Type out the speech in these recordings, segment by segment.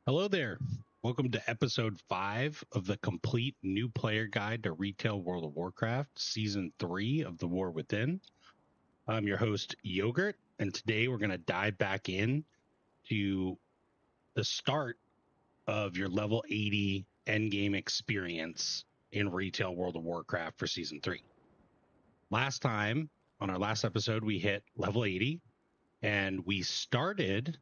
Hello there. Welcome to episode 5 of the complete new player guide to retail World of Warcraft, season 3 of The War Within. I'm your host, Yogurt, and today we're going to dive back in to the start of your level 80 endgame experience in retail World of Warcraft for season 3. Last time, on our last episode, we hit level 80, and we started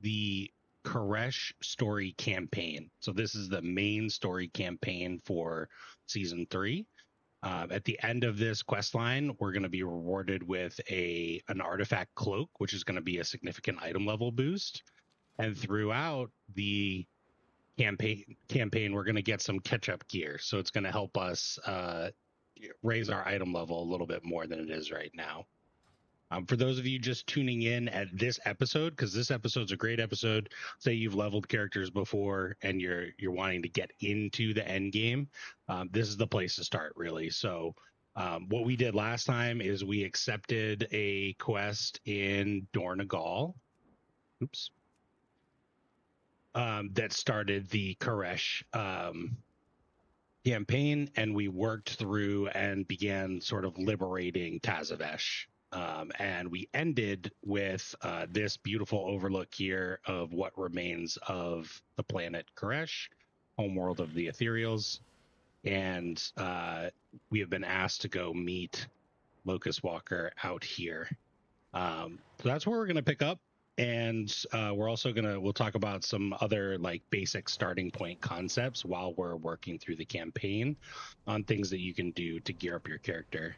the Koresh story campaign. So this is the main story campaign for season 3. At the end of this quest line, we're going to be rewarded with an artifact cloak, which is going to be a significant item level boost. And throughout the campaign, we're going to get some catch-up gear. So it's going to help us raise our item level a little bit more than it is right now. For those of you just tuning in at this episode, because this episode's a great episode, say you've leveled characters before and you're wanting to get into the end game, this is the place to start, really. So what we did last time is we accepted a quest in Dornagal. That started the Koresh campaign, and we worked through and began sort of liberating Tazavesh. And we ended with this beautiful overlook here of what remains of the planet Koresh, homeworld of the Ethereals. And we have been asked to go meet Locust Walker out here. So that's where we're going to pick up. And we're also we'll talk about some other like basic starting point concepts while we're working through the campaign on things that you can do to gear up your character.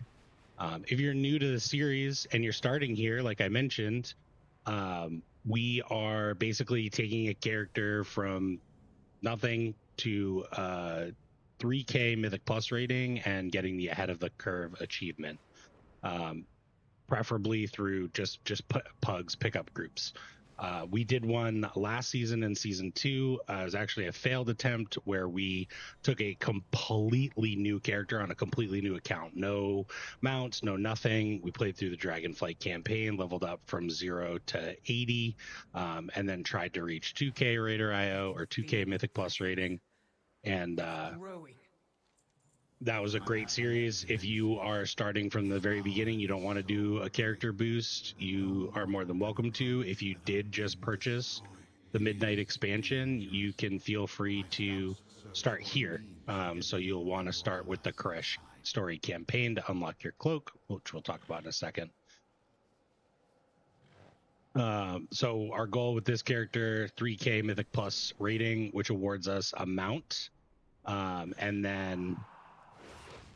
If you're new to the series and you're starting here, like I mentioned, we are basically taking a character from nothing to 3K Mythic Plus rating and getting the ahead of the curve achievement, preferably through just pugs pickup groups. We did one last season in season 2. It was actually a failed attempt where we took a completely new character on a completely new account. No mounts, no nothing. We played through the Dragonflight campaign, leveled up from 0 to 80, and then tried to reach 2K Raider IO or 2K Mythic Plus rating. And that was a great series. If you are starting from the very beginning, you don't want to do a character boost, you are more than welcome to. If you did just purchase the Midnight expansion, you can feel free to start here. So you'll want to start with the Koresh story campaign to unlock your cloak, which we'll talk about in a second. So our goal with this character, 3K Mythic Plus rating, which awards us a mount, and then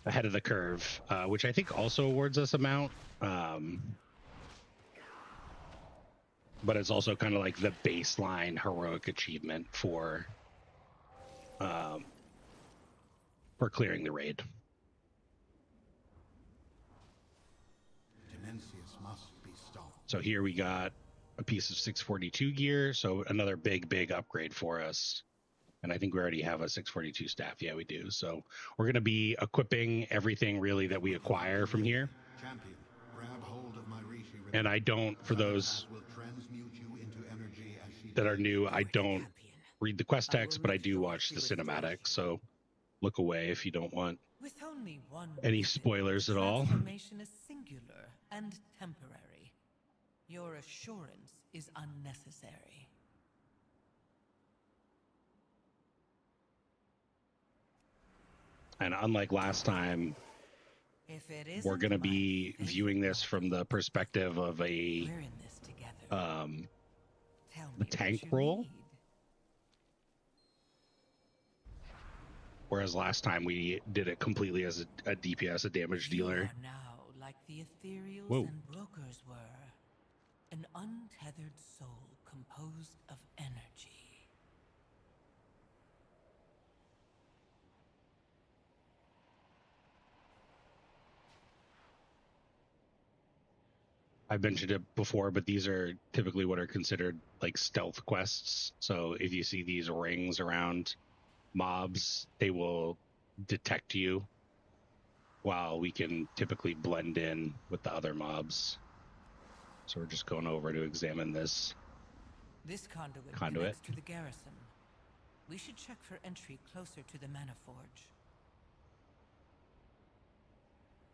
ahead of the curve, which I think also awards us a mount, but it's also kind of like the baseline heroic achievement for clearing the raid. So here we got a piece of 642 gear, so another big upgrade for us. And I think we already have a 642 staff. Yeah, we do. So we're going to be equipping everything really that we acquire from here. And I don't, for those that are new, I don't read the quest text, but I do watch the cinematics. So look away if you don't want any spoilers at all. Transformation is singular and temporary. Your assurance is unnecessary. And unlike last time, we're going to be viewing this from the perspective of a tank role. Whereas last time we did it completely as a DPS, a damage dealer. You are now like the Ethereals and brokers were, an untethered soul composed of energy. I've mentioned it before, but these are typically what are considered like stealth quests. So if you see these rings around mobs, they will detect you, while we can typically blend in with the other mobs. So we're just going over to examine this This conduit connects to the garrison. We should check for entry closer to the Mana Forge.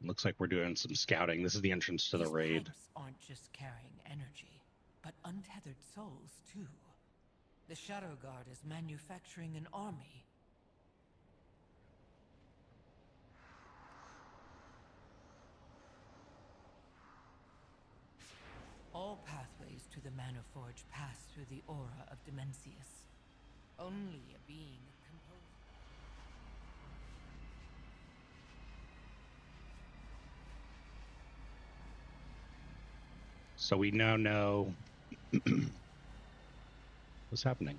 Looks like we're doing some scouting. This is the entrance to the raid. These pipes aren't just carrying energy, but untethered souls too. The Shadow Guard is manufacturing an army. All pathways to the Mana Forge pass through the aura of Dimensius. Only a being composed. So we now know what's happening.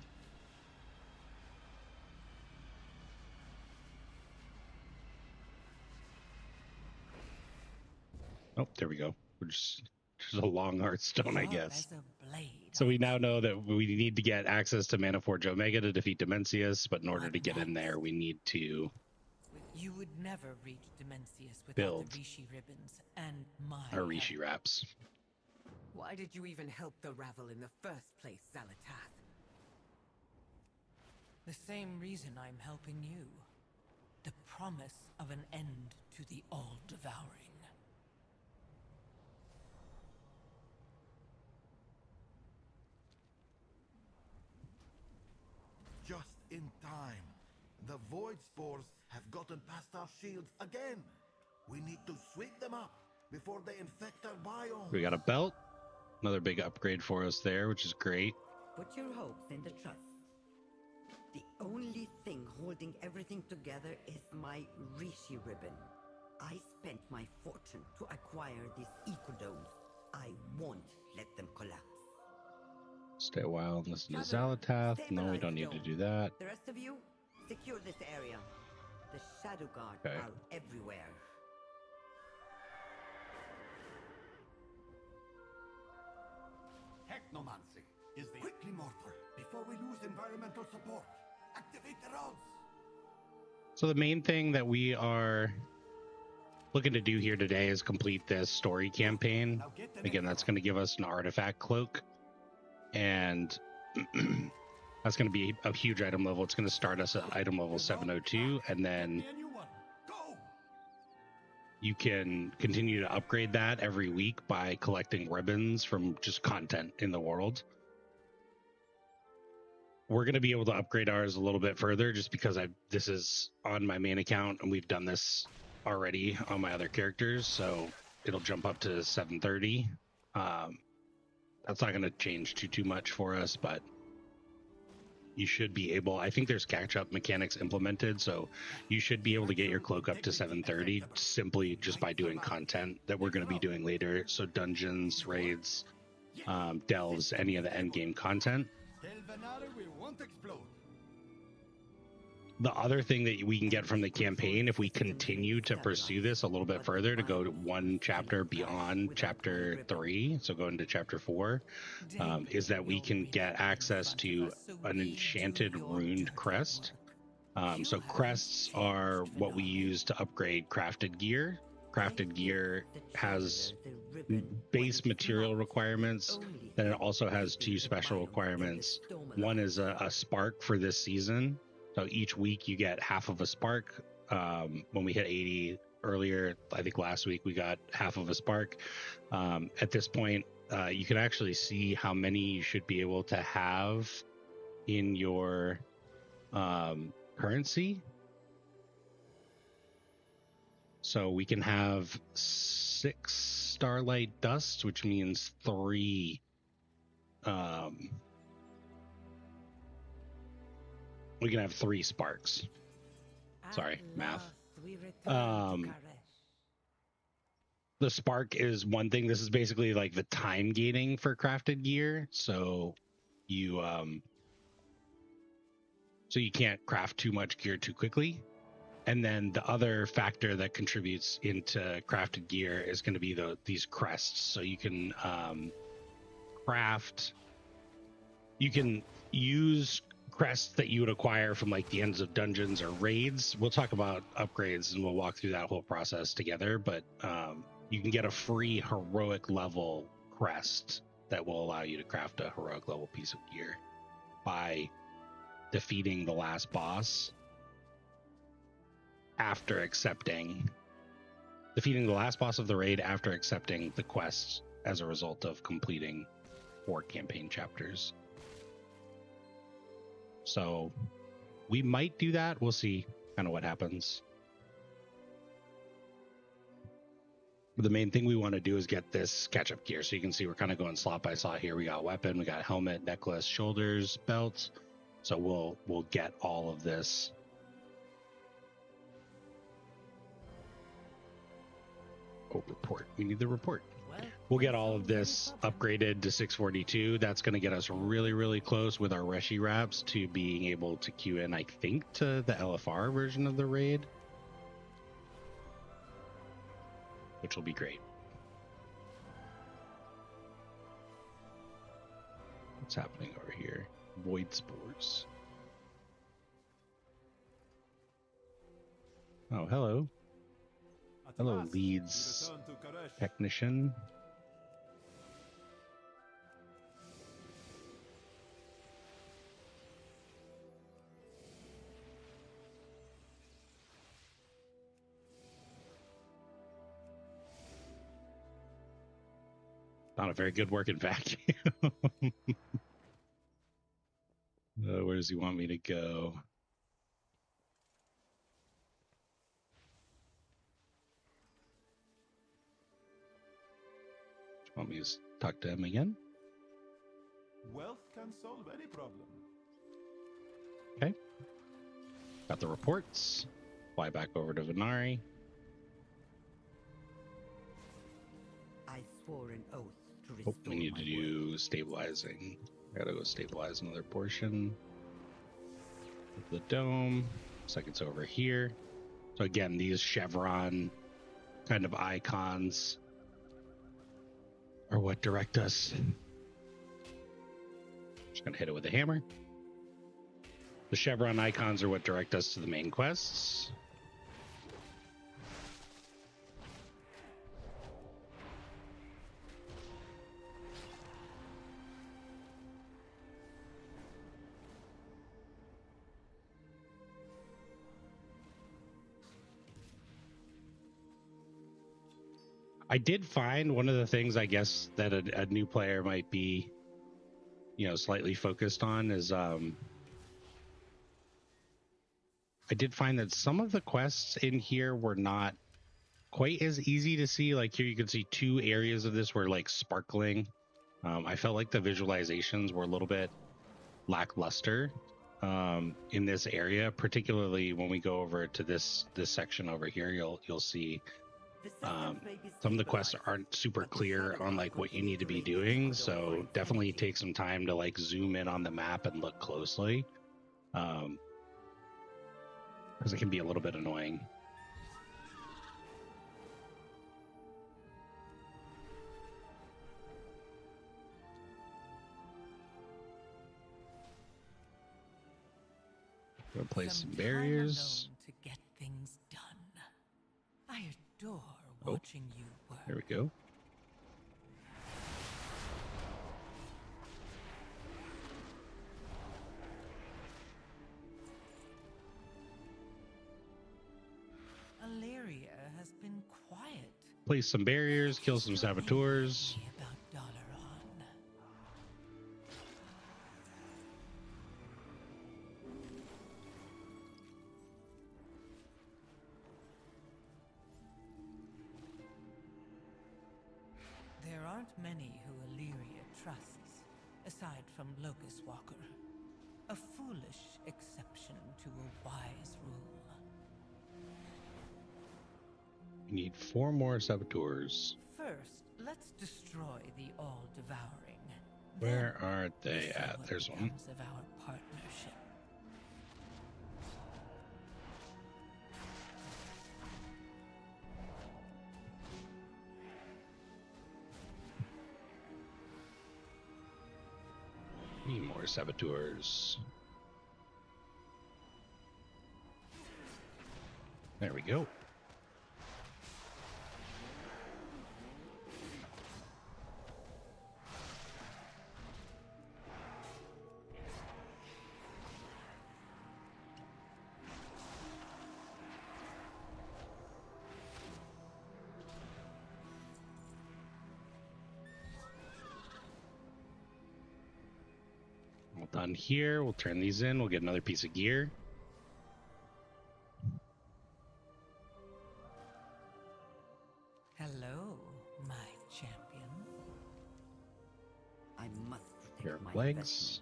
Oh, there we go. We're just a long Hearthstone, I guess. So we now know that we need to get access to Mana Forge Omega to defeat Dimensius, but in order to get in there, we need to You would never reach Dimensius without build the Reshi ribbons and my our Reshi Wraps. Why did you even help the Ravel in the first place, Zalatath? The same reason I'm helping you. The promise of an end to the all-devouring. Just in time. The Void Spores have gotten past our shields again. We need to sweep them up before they infect our biome. We got a belt. Another big upgrade for us there, which is great. Put your hopes in the trust. The only thing holding everything together is my Reshi ribbon. I spent my fortune to acquire these ecodomes. I won't let them collapse. Stay a while and listen to Zalatath. No, we don't need to do that. The rest of you, secure this area. The Shadow Guard are everywhere. Technomancy is the... Quickly, Mortal, before we lose environmental support. Activate the rods. So the main thing that we are looking to do here today is complete this story campaign. Again, that's going to give us an artifact cloak. And that's going to be a huge item level. It's going to start us at item level 702, and then you can continue to upgrade that every week by collecting ribbons from just content in the world. We're going to be able to upgrade ours a little bit further just because this is on my main account, and we've done this already on my other characters, so it'll jump up to 730. That's not going to change too much for us, but you should be able, I think there's catch-up mechanics implemented, so you should be able to get your cloak up to 730 simply just by doing content that we're going to be doing later. So dungeons, raids, delves, any of the endgame content. The other thing that we can get from the campaign, if we continue to pursue this a little bit further, to go to one chapter beyond chapter 3, so go into chapter 4, is that we can get access to an enchanted runed crest. So crests are what we use to upgrade crafted gear. Crafted gear has base material requirements, then it also has 2 special requirements. One is a spark for this season. So each week you get half of a spark. When we hit 80 earlier, I think last week we got half of a spark. At this point, you can actually see how many you should be able to have in your currency. So we can have 6 starlight dust, which means 3 we can have 3 sparks. Sorry, math. The spark is one thing. This is basically like the time gating for crafted gear. So you can't craft too much gear too quickly. And then the other factor that contributes into crafted gear is going to be these crests. So you can you can use crests that you would acquire from like the ends of dungeons or raids. We'll talk about upgrades and we'll walk through that whole process together, but you can get a free heroic level crest that will allow you to craft a heroic level piece of gear by defeating the last boss after defeating the last boss of the raid after accepting the quest as a result of completing 4 campaign chapters. So we might do that. We'll see kind of what happens. But the main thing we want to do is get this catch-up gear. So you can see we're kind of going slot by slot here. We got weapon, we got helmet, necklace, shoulders, belt. So we'll get all of this. Oh, report. We need the report. We'll get all of this upgraded to 642. That's going to get us really, really close with our Reshi Wraps to being able to queue in, I think, to the LFR version of the raid, which will be great. What's happening over here? Void spores. Oh, hello. Hello, leads technician. Not a very good working vacuum. Where does he want me to go? Want me to talk to him again? Wealth can solve any problem. Okay. Got the reports. Fly back over to Venari. I swore an oath to restore We need my to do stabilizing. I gotta go stabilize another portion of the dome. Looks like it's over here. So again, these chevron kind of icons are what direct us. Just gonna hit it with a hammer. The chevron icons are what direct us to the main quests. I did find one of the things, I guess, that a new player might be, slightly focused on is I did find that some of the quests in here were not quite as easy to see. Like here you can see 2 areas of this were like sparkling. I felt like the visualizations were a little bit lackluster in this area, particularly when we go over to this section over here. You'll see some of the quests aren't super clear on like what you need to be doing, so definitely take some time to like zoom in on the map and look closely, because it can be a little bit annoying. Gonna place some barriers to get things done. I adore watching you work. There we go. Illyria has been quiet. Place some barriers, kill some saboteurs. About Dalaran. There aren't many who Illyria trusts, aside from Locust Walker. A foolish exception to a wise rule. We need 4 more saboteurs. First, let's destroy the all-devouring. Where are they See at? what There's one. becomes of our partnership. Need more saboteurs. There we go. Done here. We'll turn these in. We'll get another piece of gear. Hello, my champion. I must Pair protect of my legs. investments.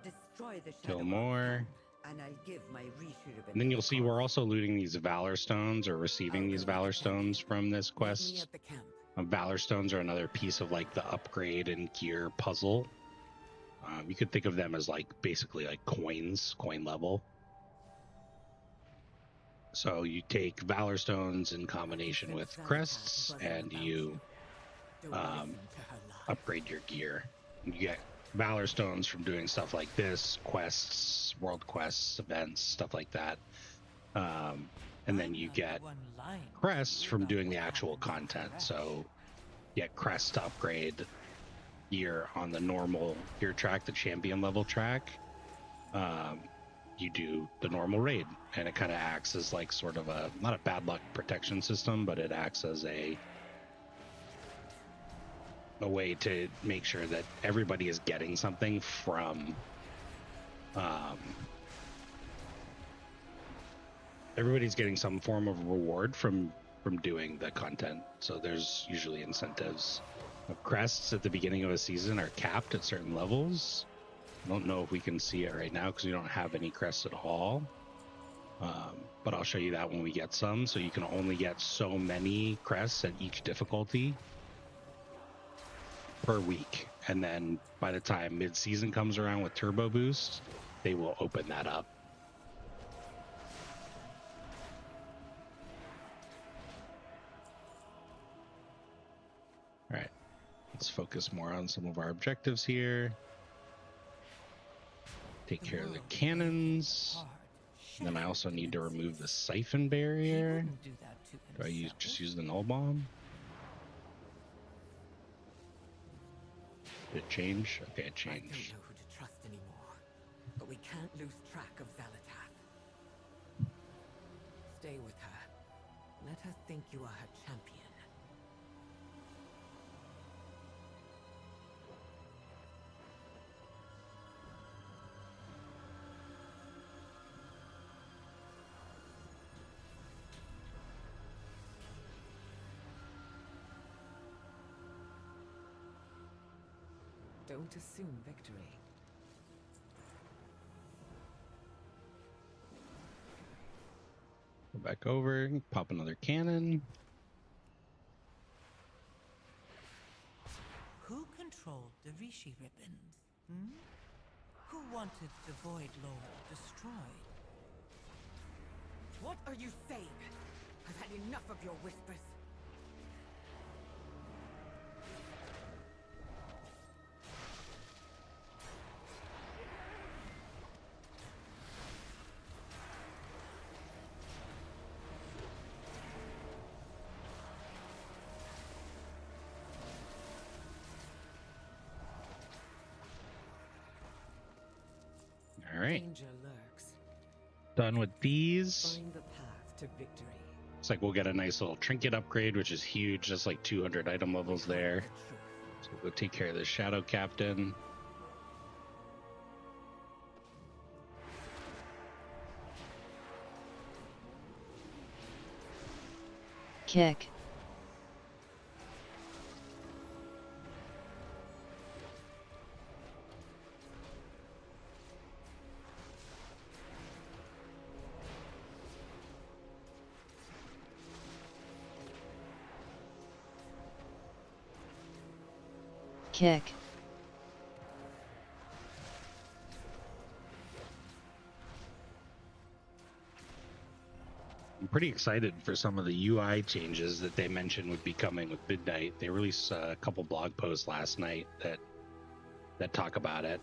Destroy the Kill shadow more. and I'll give my Reshi ribbon. And then to you'll the see cause. we're also looting these Valor Stones or receiving I'll these go with Valor the champion. Stones from this Meet me quest. at the camp. Valor Stones are another piece of like the upgrade and gear puzzle. You could think of them as like basically like coins, coin level. So you take Valor Stones in combination with crests and you Don't listen to her lies. upgrade your gear. You get Valor Stones from doing stuff like this, quests, world quests, events, stuff like that. And then you get crests from doing the actual content. So you get crests to upgrade gear on the normal gear track, the champion level track. You do the normal raid, and it kind of acts as like sort of a, not a bad luck protection system, but it acts as a way to make sure that everybody is getting something from everybody's getting some form of reward from doing the content. So there's usually incentives. Crests at the beginning of a season are capped at certain levels. I don't know if we can see it right now because we don't have any crests at all. But I'll show you that when we get some. So you can only get so many crests at each difficulty per week. And then by the time mid-season comes around with Turbo Boost, they will open that up. All right, let's focus more on some of our objectives here. Take care of the cannons. And then I also need to remove the siphon barrier. Do I just use the null bomb? Did it change? Okay, it I don't changed. know who to trust anymore, but we can't lose track of Xalatath. Stay with her. Let her think you are her champion. Don't assume victory. Go back over, pop another cannon. Who controlled the Reshi ribbons? Hmm? Who wanted the Void Lord destroyed? What are you saying? I've had enough of your whispers. All right, Danger lurks. done with these. Find the path to victory. Looks like we'll get a nice little trinket upgrade, which is huge. That's like 200 item levels there. So we'll go take care of the Shadow Captain. Kick. Kick. I'm pretty excited for some of the UI changes that they mentioned would be coming with Midnight. They released a couple blog posts last night that talk about it.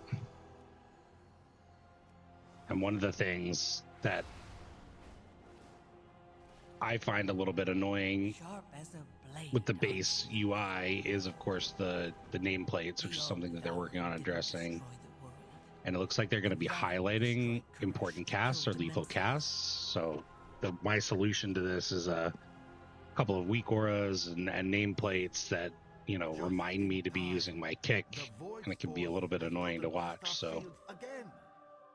And one of the things that I find a little bit annoying Sharp as a blade. with the base UI is, of course, the nameplates, which is something that they're working on addressing. And it looks like they're going to be highlighting important casts or lethal casts. So my solution to this is a couple of weak auras and nameplates that you know, remind me to be using my kick, and it can be a little bit annoying to watch. So again.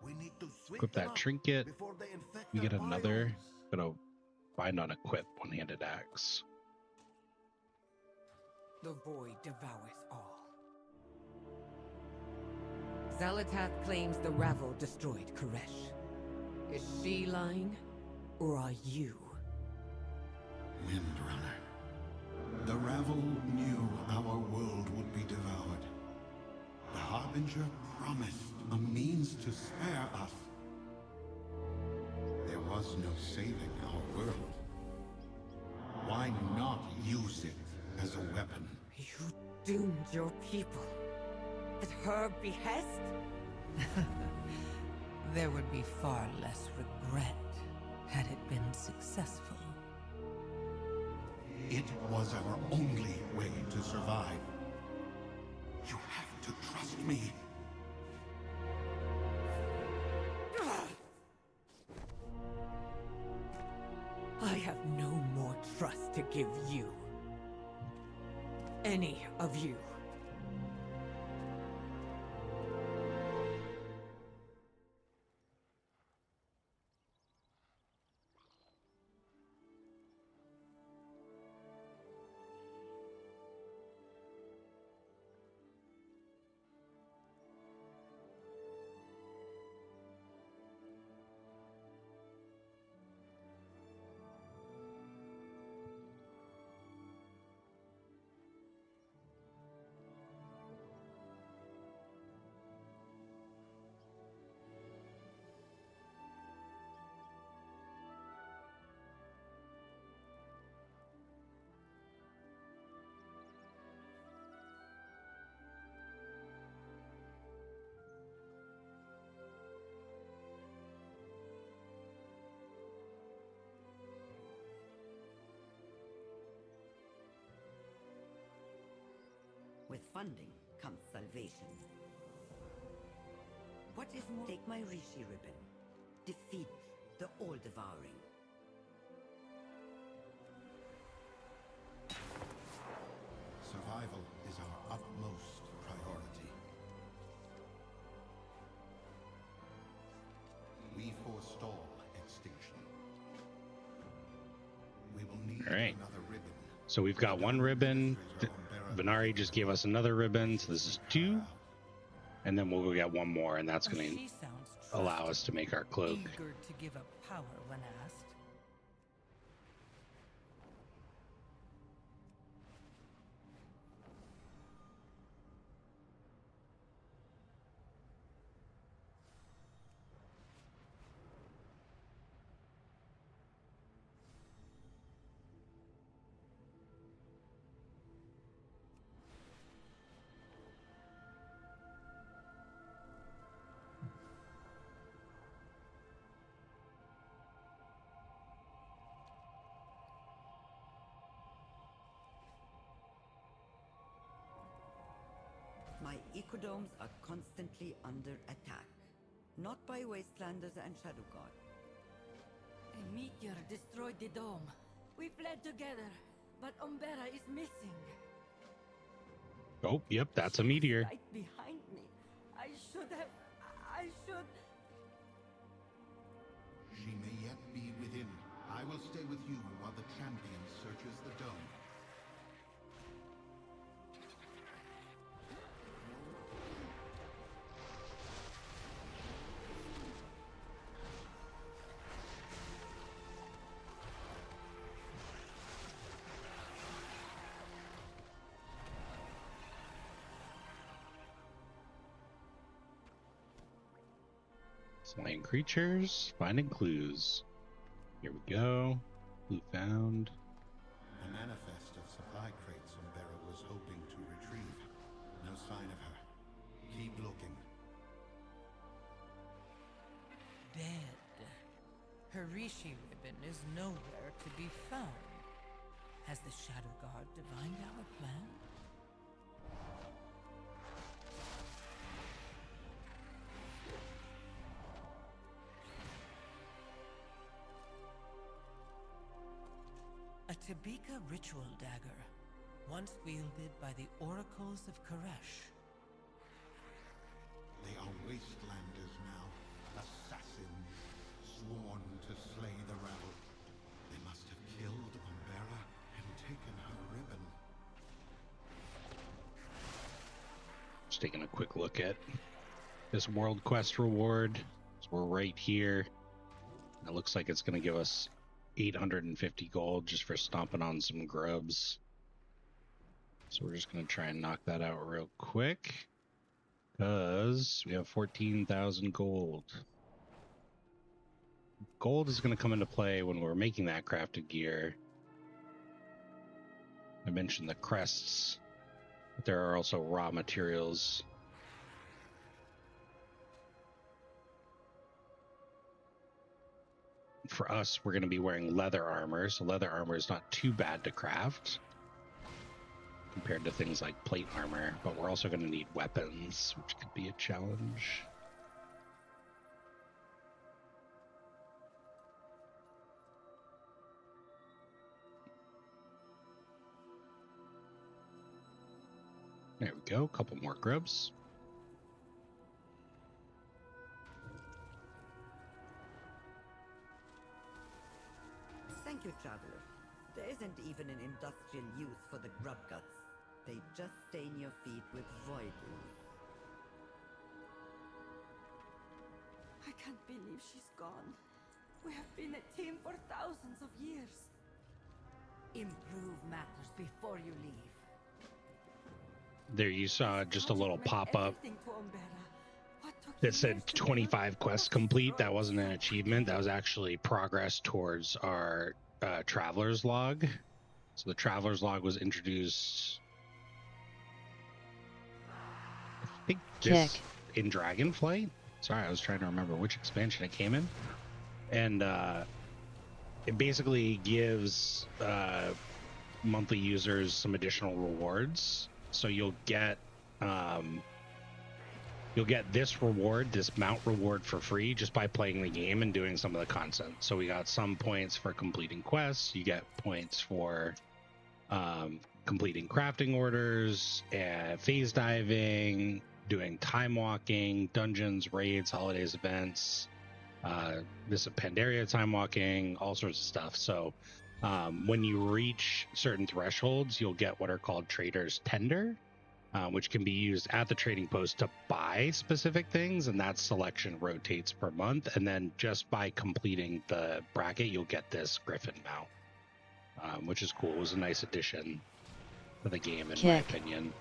We need to sweep equip them that up trinket. before they infect We get their another. biomes. Gonna find on equip one-handed axe. The void devours all. Xalatath claims the Ravel destroyed Koresh. Is she lying, or are you? Windrunner. The Ravel knew our world would be devoured. The Harbinger promised a means to spare us. There was no saving our world. Why not use it as a weapon? You doomed your people. At her behest? There would be far less regret had it been successful. It was our only way to survive. You have to trust me. I have no more trust to give you. Any of you. With funding comes salvation. What is more? Take my Reshi ribbon. Defeat the all-devouring. Survival is our utmost priority. We forestall extinction. We will need All right. another ribbon. So we've got one ribbon. Venari just gave us another ribbon, so this is 2. And then we'll go get one more, and that's going to She sounds allow us to make our cloak. eager to give up power when asked. My ecodomes are constantly under attack. Not by Wastelanders and Shadow God. A meteor destroyed the dome. We fled together, but Umbera is missing. Oh, yep, that's a meteor. Right behind me. I should... She may yet be within. I will stay with you while the champion searches the dome. Slaying creatures, finding clues. Here we go. Clue found. The manifest of supply crates Umbera was hoping to retrieve. No sign of her. Keep looking. Dead. Her Reshi ribbon is nowhere to be found. Has the Shadow Guard divined our plan? A Tabika ritual dagger. once wielded by the oracles of Koresh. They are wastelanders now, assassins, sworn to slay the rabble. They must have killed Umbera and taken her ribbon. Just taking a quick look at this world quest reward. So we're right here. It looks like it's going to give us 850 gold just for stomping on some grubs. So we're just going to try and knock that out real quick, because we have 14,000 gold. Gold is going to come into play when we're making that crafted gear. I mentioned the crests, but there are also raw materials. For us, we're going to be wearing leather armor, so leather armor is not too bad to craft compared to things like plate armor, but we're also going to need weapons, which could be a challenge. There we go, a couple more grubs. Thank you, traveler. There isn't even an industrial use for the grub guts. They just stain your feet with void ooze. I can't believe she's gone. We have been a team for thousands of years. Improve matters before you leave. There you saw just a little pop-up Everything to Umbera. What took that said years to 25 develop? quests complete. That wasn't an achievement. That was actually progress towards our traveler's log. So the traveler's log was introduced, I think, this in Dragonflight. Sorry, I was trying to remember which expansion it came in. And it basically gives monthly users some additional rewards. So you'll get this reward, this mount reward, for free just by playing the game and doing some of the content. So we got some points for completing quests. You get points for completing crafting orders, and phase diving, doing time walking, dungeons, raids, holidays, events, this is Pandaria time walking, all sorts of stuff. So when you reach certain thresholds, you'll get what are called Trader's Tender, which can be used at the trading post to buy specific things, and that selection rotates per month. And then just by completing the bracket, you'll get this Griffin mount, which is cool. It was a nice addition to the game, in my opinion.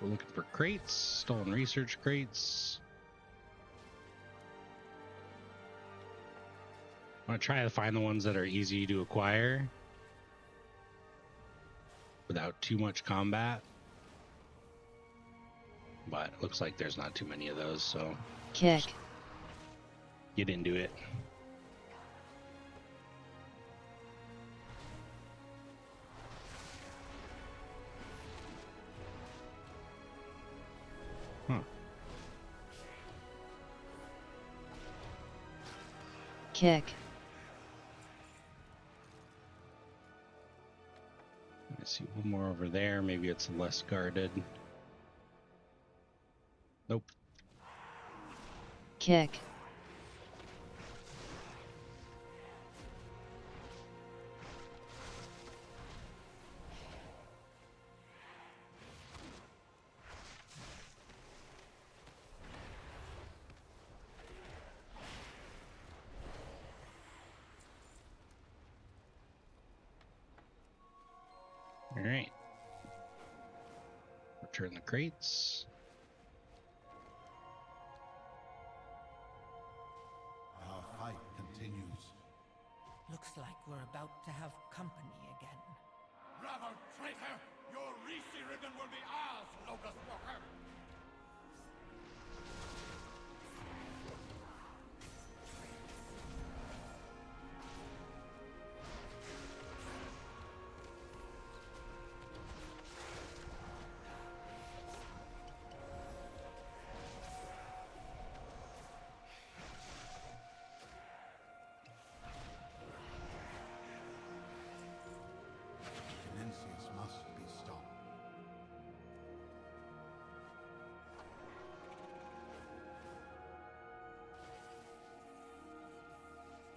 We're looking for crates, stolen research crates. I want to try to find the ones that are easy to acquire without too much combat. But it looks like there's not too many of those, so Kick. Get into it. Huh. Kick. I see one more over there. Maybe it's less guarded. Nope. Kick. All right. Return the crates. Our fight continues. Looks like we're about to have company again. Bravo, traitor! Your Reshi ribbon will be ours, Locust Walker!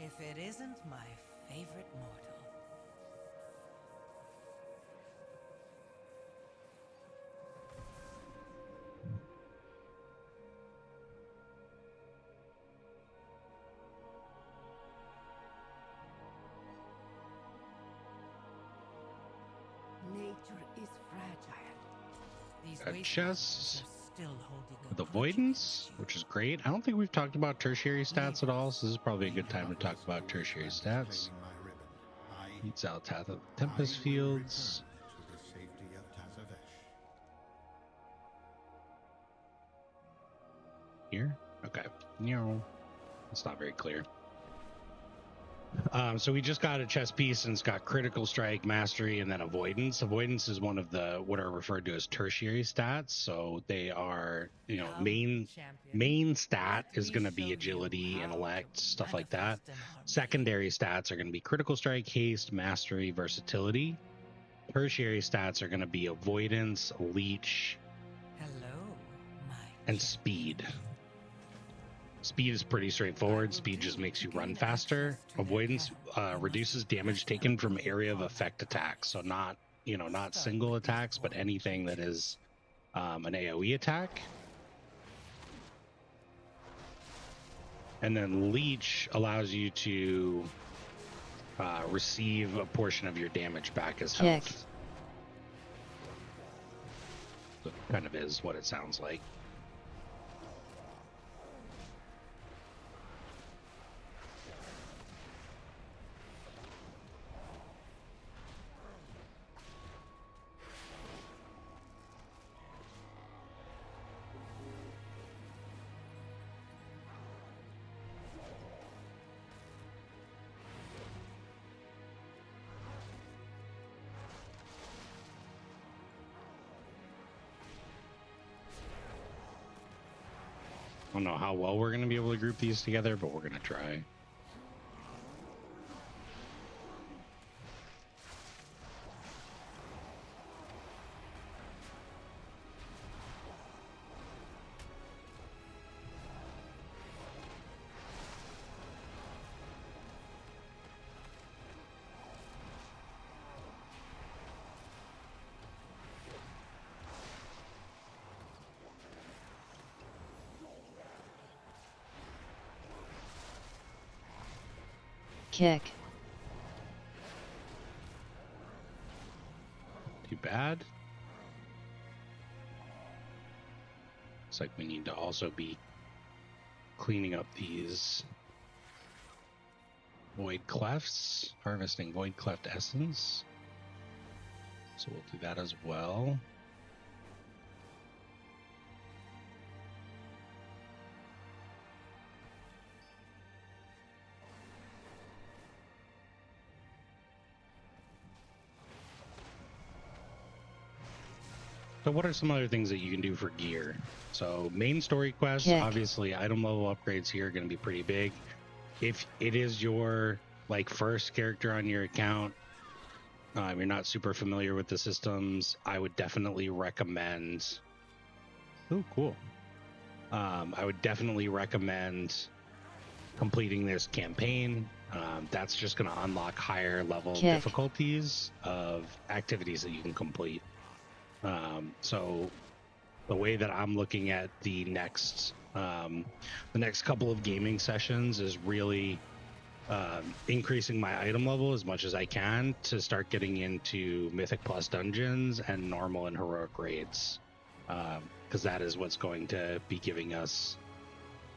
If it isn't my favorite mortal. Nature is fragile. These A wastelanders chest are still holding a with grudge avoidance, against you. which is great. I don't think we've talked about tertiary stats at all, so this is probably a good time to talk about tertiary stats. Beats out Tath of the Tempest Fields. To the safety of Tazavesh. Here? Okay. No. It's not very clear. So we just got a chess piece and it's got critical strike, mastery, and then avoidance. Avoidance is one of the what are referred to as tertiary stats. So they are, you know, Come, main stat Let is me going to show be you agility, how intellect, to stuff like that. manifest an army. Secondary stats are going to be critical strike, haste, mastery, versatility. Tertiary stats are going to be avoidance, leech, Hello, my and champion. speed. Speed is pretty straightforward. Speed just makes you run faster. Avoidance reduces damage taken from area of effect attacks. So not, you know, not single attacks, but anything that is an AoE attack. And then leech allows you to receive a portion of your damage back as health. Kick. So it kind of is what it sounds like. I don't know how well we're going to be able to group these together, but we're going to try. Kick. Too bad. Looks like we need to also be cleaning up these void clefts, harvesting void cleft essence. So we'll do that as well. So what are some other things that you can do for gear? So main story quests, Kick. obviously item level upgrades here are going to be pretty big. If it is your like first character on your account, you're not super familiar with the systems, I would definitely recommend. Oh, cool. I would definitely recommend completing this campaign. That's just going to unlock higher level Kick. difficulties of activities that you can complete. So the way that I'm looking at the next couple of gaming sessions is really increasing my item level as much as I can to start getting into Mythic Plus dungeons and normal and heroic raids, because that is what's going to be giving us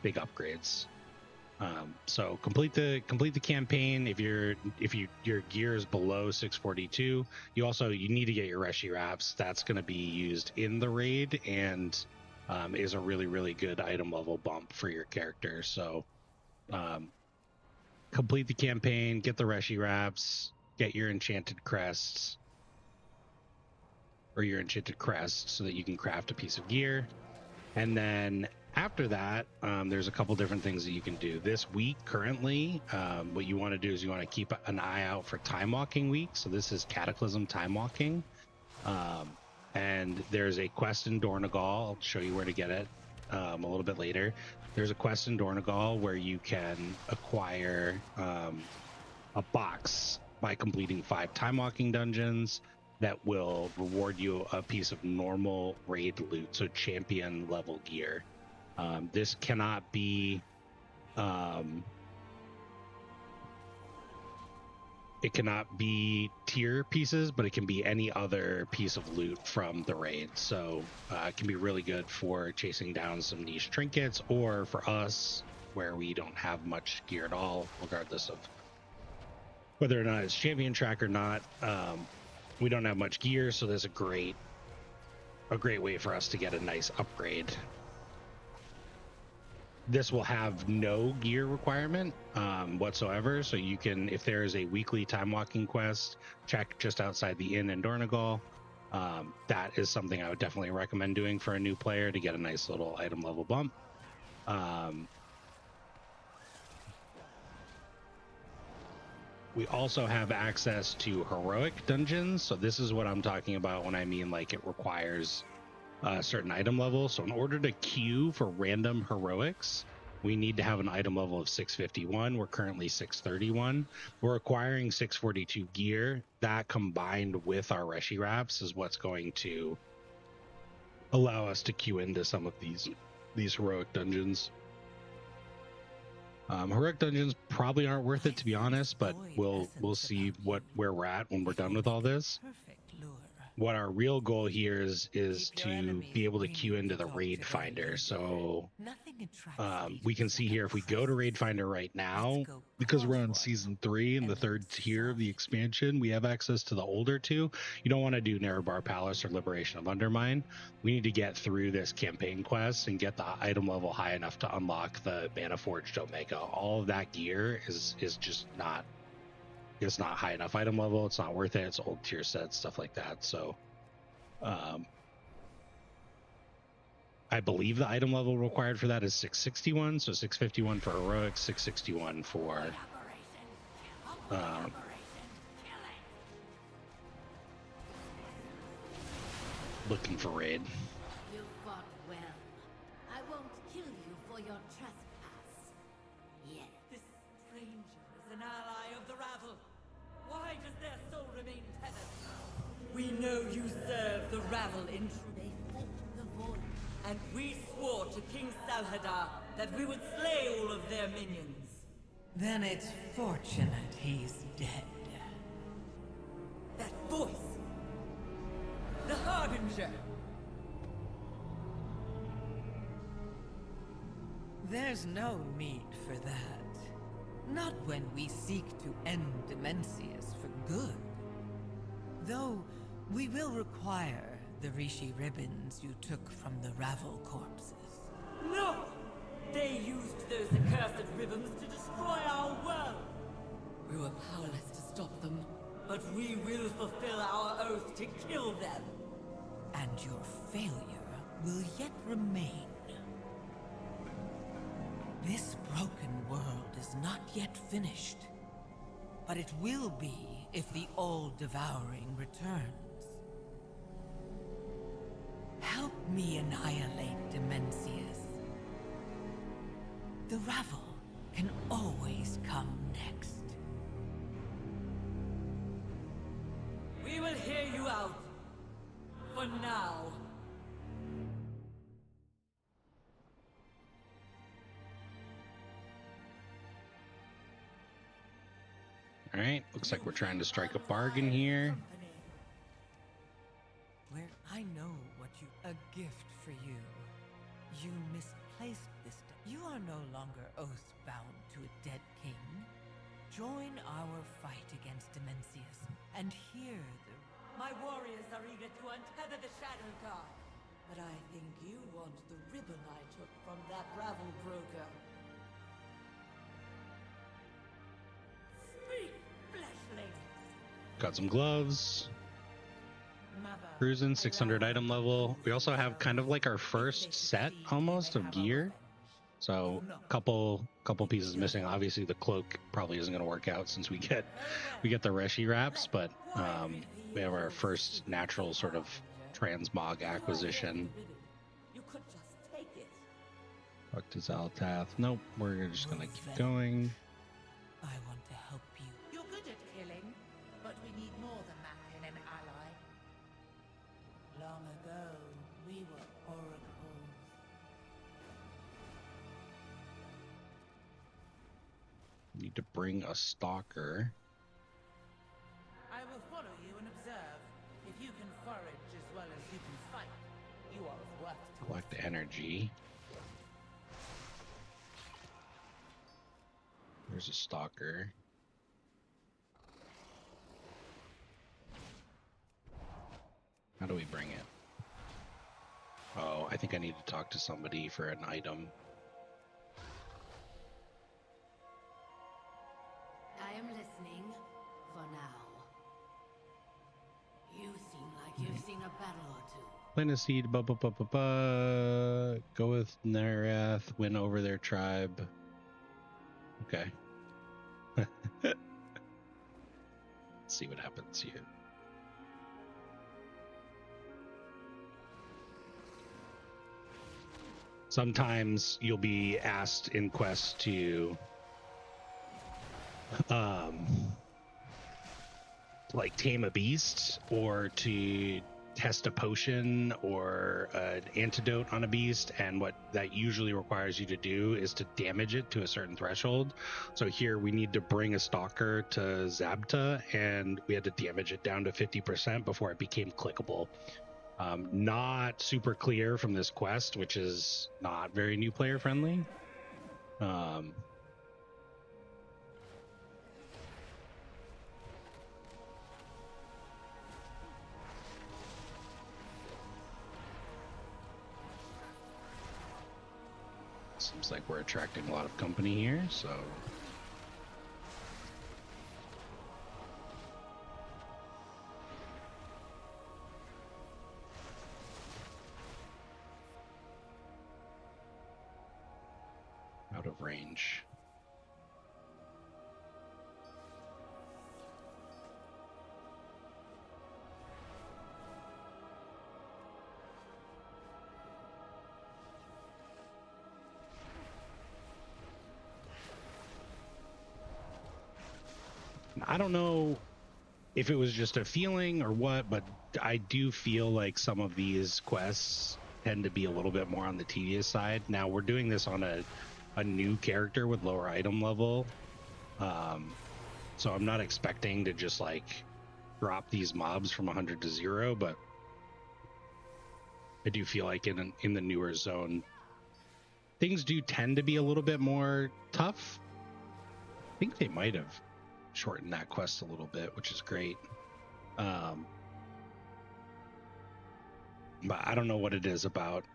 big upgrades. So complete the campaign. If your gear is below 642, you need to get your Reshi Wraps. That's going to be used in the raid and is a really, really good item level bump for your character. So complete the campaign, get the Reshi Wraps, get your enchanted crests or your enchanted crest so that you can craft a piece of gear. And then after that, there's a couple different things that you can do. This week, currently, what you want to do is you want to keep an eye out for Timewalking week. So this is Cataclysm Timewalking. And there's a quest in Dornegal. I'll show you where to get it a little bit later. There's a quest in Dornegal where you can acquire a box by completing 5 Timewalking dungeons that will reward you a piece of normal raid loot, so champion level gear. This cannot be it cannot be tier pieces, but it can be any other piece of loot from the raid. So it can be really good for chasing down some niche trinkets, or for us where we don't have much gear at all, regardless of whether or not it's champion track or not. We don't have much gear, so there's a great way for us to get a nice upgrade. This will have no gear requirement whatsoever, so you can, if there is a weekly time walking quest, check just outside the inn in Dornegal. That is something I would definitely recommend doing for a new player to get a nice little item level bump. We also have access to heroic dungeons, so this is what I'm talking about when I mean like it requires a certain item level. So in order to queue for random heroics, we need to have an item level of 651. We're currently 631. We're acquiring 642 gear. That combined with our Reshi Wraps is what's going to allow us to queue into some of these heroic dungeons. Heroic dungeons probably aren't worth it, to be honest, but we'll see where we're at when we're done with all this. What our real goal here is to be able to queue into the raid finder. So we can see here, if we go to raid finder right now, because we're on season 3 and the 3rd tier of the expansion, we have access to the older 2. You don't want to do Nerebar Palace or Liberation of Undermine. We need to get through this campaign quest and get the item level high enough to unlock the Mana Forged Omega. All of that gear is just not, it's not high enough item level. It's not worth it. It's old tier sets, stuff like that. So I believe the item level required for that is 661. So 651 for heroics, 661 for looking for raid. You fought well. I won't kill you for your trespass. Yet. This stranger is an ally of the rabble. Why does their soul remain tethered? We know you serve the rabble in truth. They fought the void. And we swore to King Salhadar that we would slay all of their minions. Then it's fortunate he's dead. That voice! The Harbinger! There's no need for that. Not when we seek to end Demencius for good. Though, we will require the Reshi ribbons you took from the Ravel corpses. No! They used those accursed ribbons to destroy our world! We were powerless to stop them, but we will fulfill our oath to kill them. And your failure will yet remain. This broken world is not yet finished, but it will be if the All-Devouring returns. Help me annihilate Demencius. The Ravel can always come next. We will hear you out. For now. All right, looks like we're trying to strike a bargain here. Where I know what you... A gift for you. You misplaced this... You are no longer oath-bound to a dead king. Join our fight against Demencius, and hear the... My warriors are eager to untether the Shadow God. But I think you want the ribbon I took from that Ravel broker. Speak, fleshling! Got some gloves. Mother, Cruising 600 item level. We also have kind of like our first set almost of gear. So couple pieces missing. Obviously the cloak probably isn't going to work out since we get the Reshi Wraps, but we have our first natural sort of transmog acquisition. you could just take it. Talk to Zaltath. Nope, we're just gonna keep going. I want to help you. You're good at killing, but we need more than that in an ally. Long ago, we were oracles. Need to bring a stalker. I will follow you and observe. If you can forage as well as you can fight, you are of worth to us. Collect energy. There's a stalker. How do we bring it? Oh, I think I need to talk to somebody for an item. I am listening for now. You seem like you've seen a battle or two. Plant a seed, go with Narath, win over their tribe. Okay. Let's see what happens here. Sometimes you'll be asked in quests to like tame a beast or to test a potion or an antidote on a beast, and what that usually requires you to do is to damage it to a certain threshold. So here we need to bring a stalker to Zabta, and we had to damage it down to 50% before it became clickable. Not super clear from this quest, which is not very new player friendly. Seems like we're attracting a lot of company here, so out of range. I don't know if it was just a feeling or what, but I do feel like some of these quests tend to be a little bit more on the tedious side. Now we're doing this on a new character with lower item level. So I'm not expecting to just like drop these mobs from 100 to 0, but I do feel like in the newer zone, things do tend to be a little bit more tough. I think they might have shortened that quest a little bit, which is great. But I don't know what it is about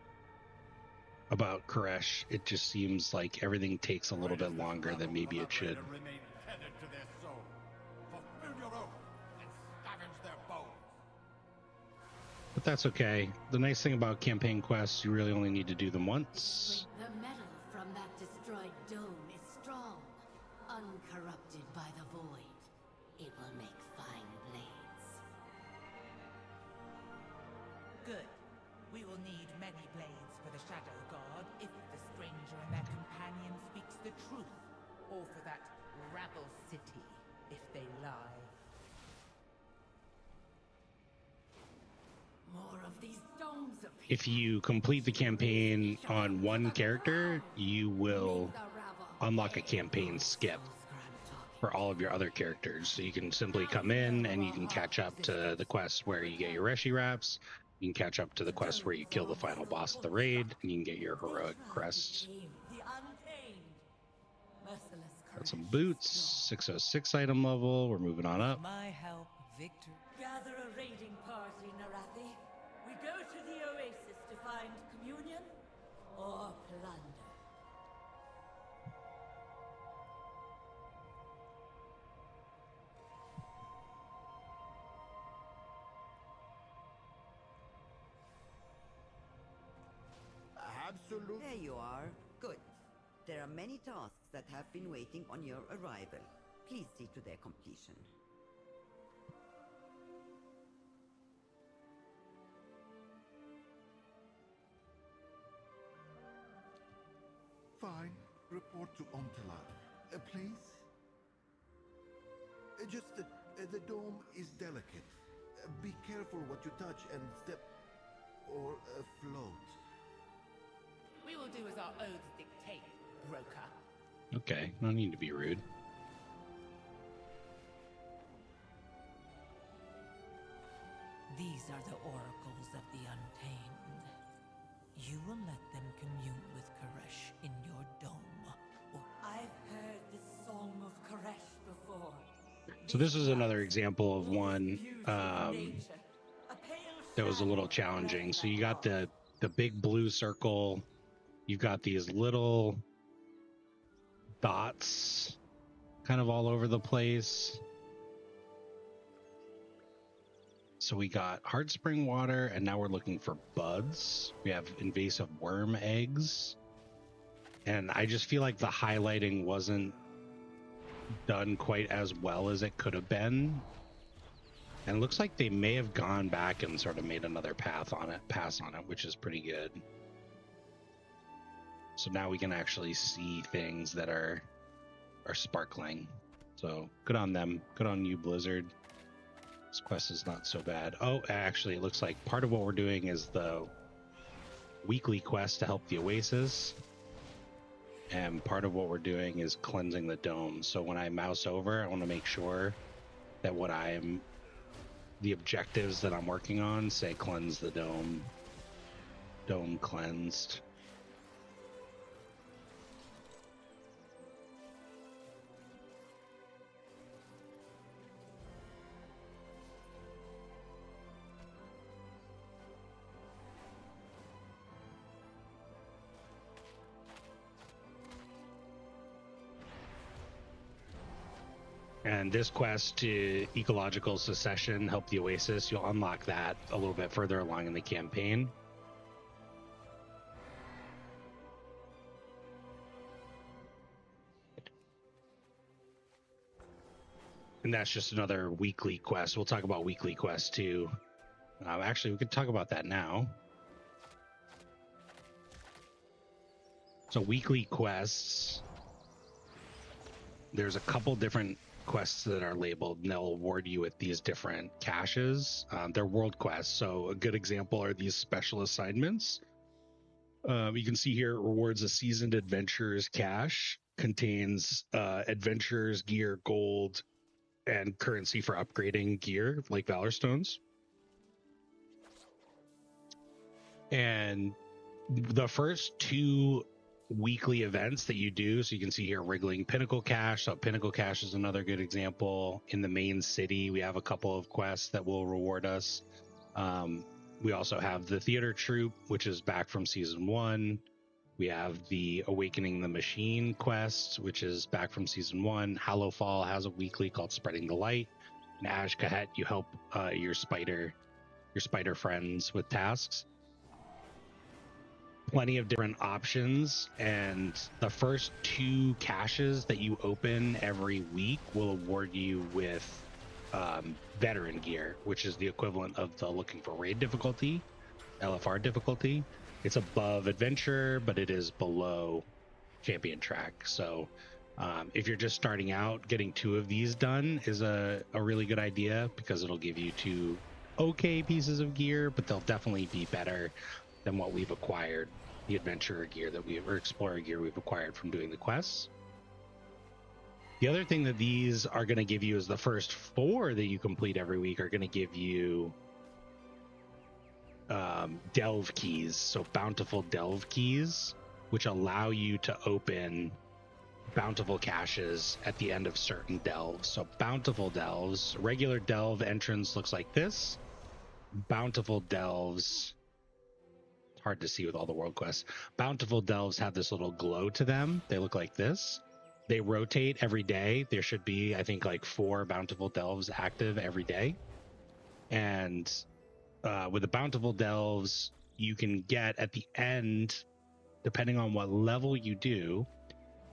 Koresh. It just seems like everything takes a little bit longer than maybe it should. But that's okay. The nice thing about campaign quests, you really only need to do them once. The metal from that destroyed dome is strong, uncorrupted by the void. It will make fine blades. Good. We will need many blades for the Shadow God if the stranger and their companion speaks the truth, or for that rabble city if they lie. More of these domes appear. If you complete the campaign on one character, you will unlock a campaign skip for all of your other characters. So you can simply come in and you can catch up to the quest where you get your Reshi Wraps. You can catch up to the quest where you kill the final boss of the raid, and you can get your heroic crests. Got some boots, 606 item level. We're moving on up. My help, victory. Gather a raiding party, Narathi. We go to the oasis to find communion or plunder. Absolutely. There you are. Good. There are many tasks that have been waiting on your arrival. Please see to their completion. or to Omtala, please? The dome is delicate. Be careful what you touch and step or float. We will do as our oaths dictate, broker. Okay, no need to be rude. These are the oracles of the Untamed. You will let them commune with Koresh in your dome. I've heard the song of Koresh before. So this is another example of one that was a little challenging. So you got the big blue circle. You've got these little dots kind of all over the place. So we got hard spring water, and now we're looking for buds. We have invasive worm eggs. And I just feel like the highlighting wasn't done quite as well as it could have been. And it looks like they may have gone back and sort of made another pass on it, which is pretty good. So now we can actually see things that are sparkling. So good on them. Good on you, Blizzard. This quest is not so bad. Oh, actually, it looks like part of what we're doing is the weekly quest to help the Oasis. And part of what we're doing is cleansing the dome. So when I mouse over, I want to make sure that the objectives that I'm working on say cleanse the dome. Dome cleansed. And this quest to ecological secession, help the Oasis, you'll unlock that a little bit further along in the campaign. And that's just another weekly quest. We'll talk about weekly quests too. Actually, we could talk about that now. So weekly quests, there's a couple different quests that are labeled, and they'll award you with these different caches. They're world quests. So a good example are these special assignments. You can see here it rewards a seasoned adventurers cache, contains adventurers gear, gold, and currency for upgrading gear like Valor Stones. And the first two weekly events that you do, so you can see here Wriggling Pinnacle Cache. So Pinnacle Cache is another good example. In the main city, we have a couple of quests that will reward us. We also have the Theater Troupe, which is back from season 1. We have the Awakening the Machine quest, which is back from season 1. Hallowfall has a weekly called Spreading the Light. And Ashkahet, you help your spider friends with tasks. Plenty of different options, and the first 2 caches that you open every week will award you with veteran gear, which is the equivalent of the looking for raid difficulty, LFR difficulty. It's above adventure, but it is below champion track. So if you're just starting out, getting 2 of these done is a really good idea, because it'll give you 2 okay pieces of gear, but they'll definitely be better than what we've acquired, the adventurer gear or explorer gear we've acquired from doing the quests. The other thing that these are going to give you is the first 4 that you complete every week are going to give you delve keys. So bountiful delve keys, which allow you to open bountiful caches at the end of certain delves. So bountiful delves, regular delve entrance looks like this. Bountiful delves, hard to see with all the world quests. Bountiful delves have this little glow to them. They look like this. They rotate every day. There should be, I think, like 4 bountiful delves active every day. And with the bountiful delves, you can get at the end, depending on what level you do,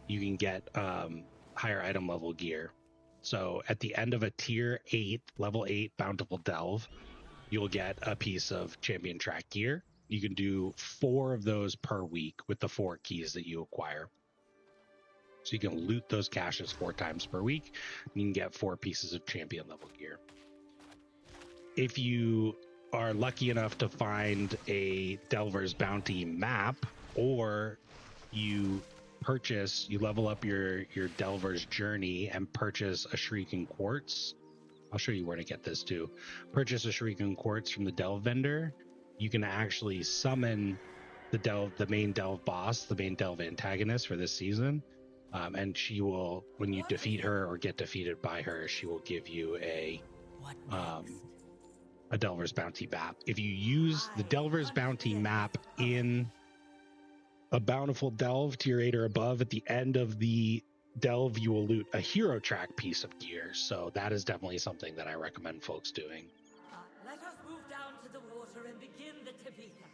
you can get higher item level gear. So at the end of a tier 8, level 8 bountiful delve, you'll get a piece of champion track gear. You can do 4 of those per week with the 4 keys that you acquire. So you can loot those caches 4 times per week. And you can get 4 pieces of champion level gear. If you are lucky enough to find a Delver's Bounty map, or you level up your Delver's Journey and purchase a Shrieking Quartz. I'll show you where to get this too. Purchase a Shrieking Quartz from the Delve vendor. You can actually summon the main Delve boss, the main Delve antagonist for this season. And she will, when you defeat her or get defeated by her, she will give you a Delver's Bounty map. If you use the Delver's Bounty map in a Bountiful Delve tier 8 or above, at the end of the delve, you will loot a hero track piece of gear. So that is definitely something that I recommend folks doing. Let us move down to the water and begin the Tabitha.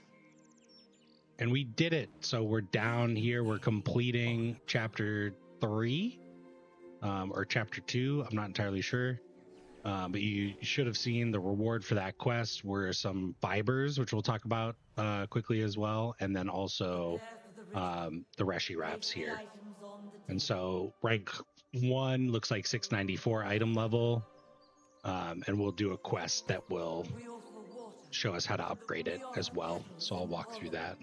And we did it. So we're down here. We're completing chapter 3 or chapter 2. I'm not entirely sure. But you should have seen the reward for that quest were some fibers, which we'll talk about quickly as well. And then also the Reshi Wraps here. And so rank 1 looks like 694 item level. And we'll do a quest that will show us how to upgrade it as well. So I'll walk through that.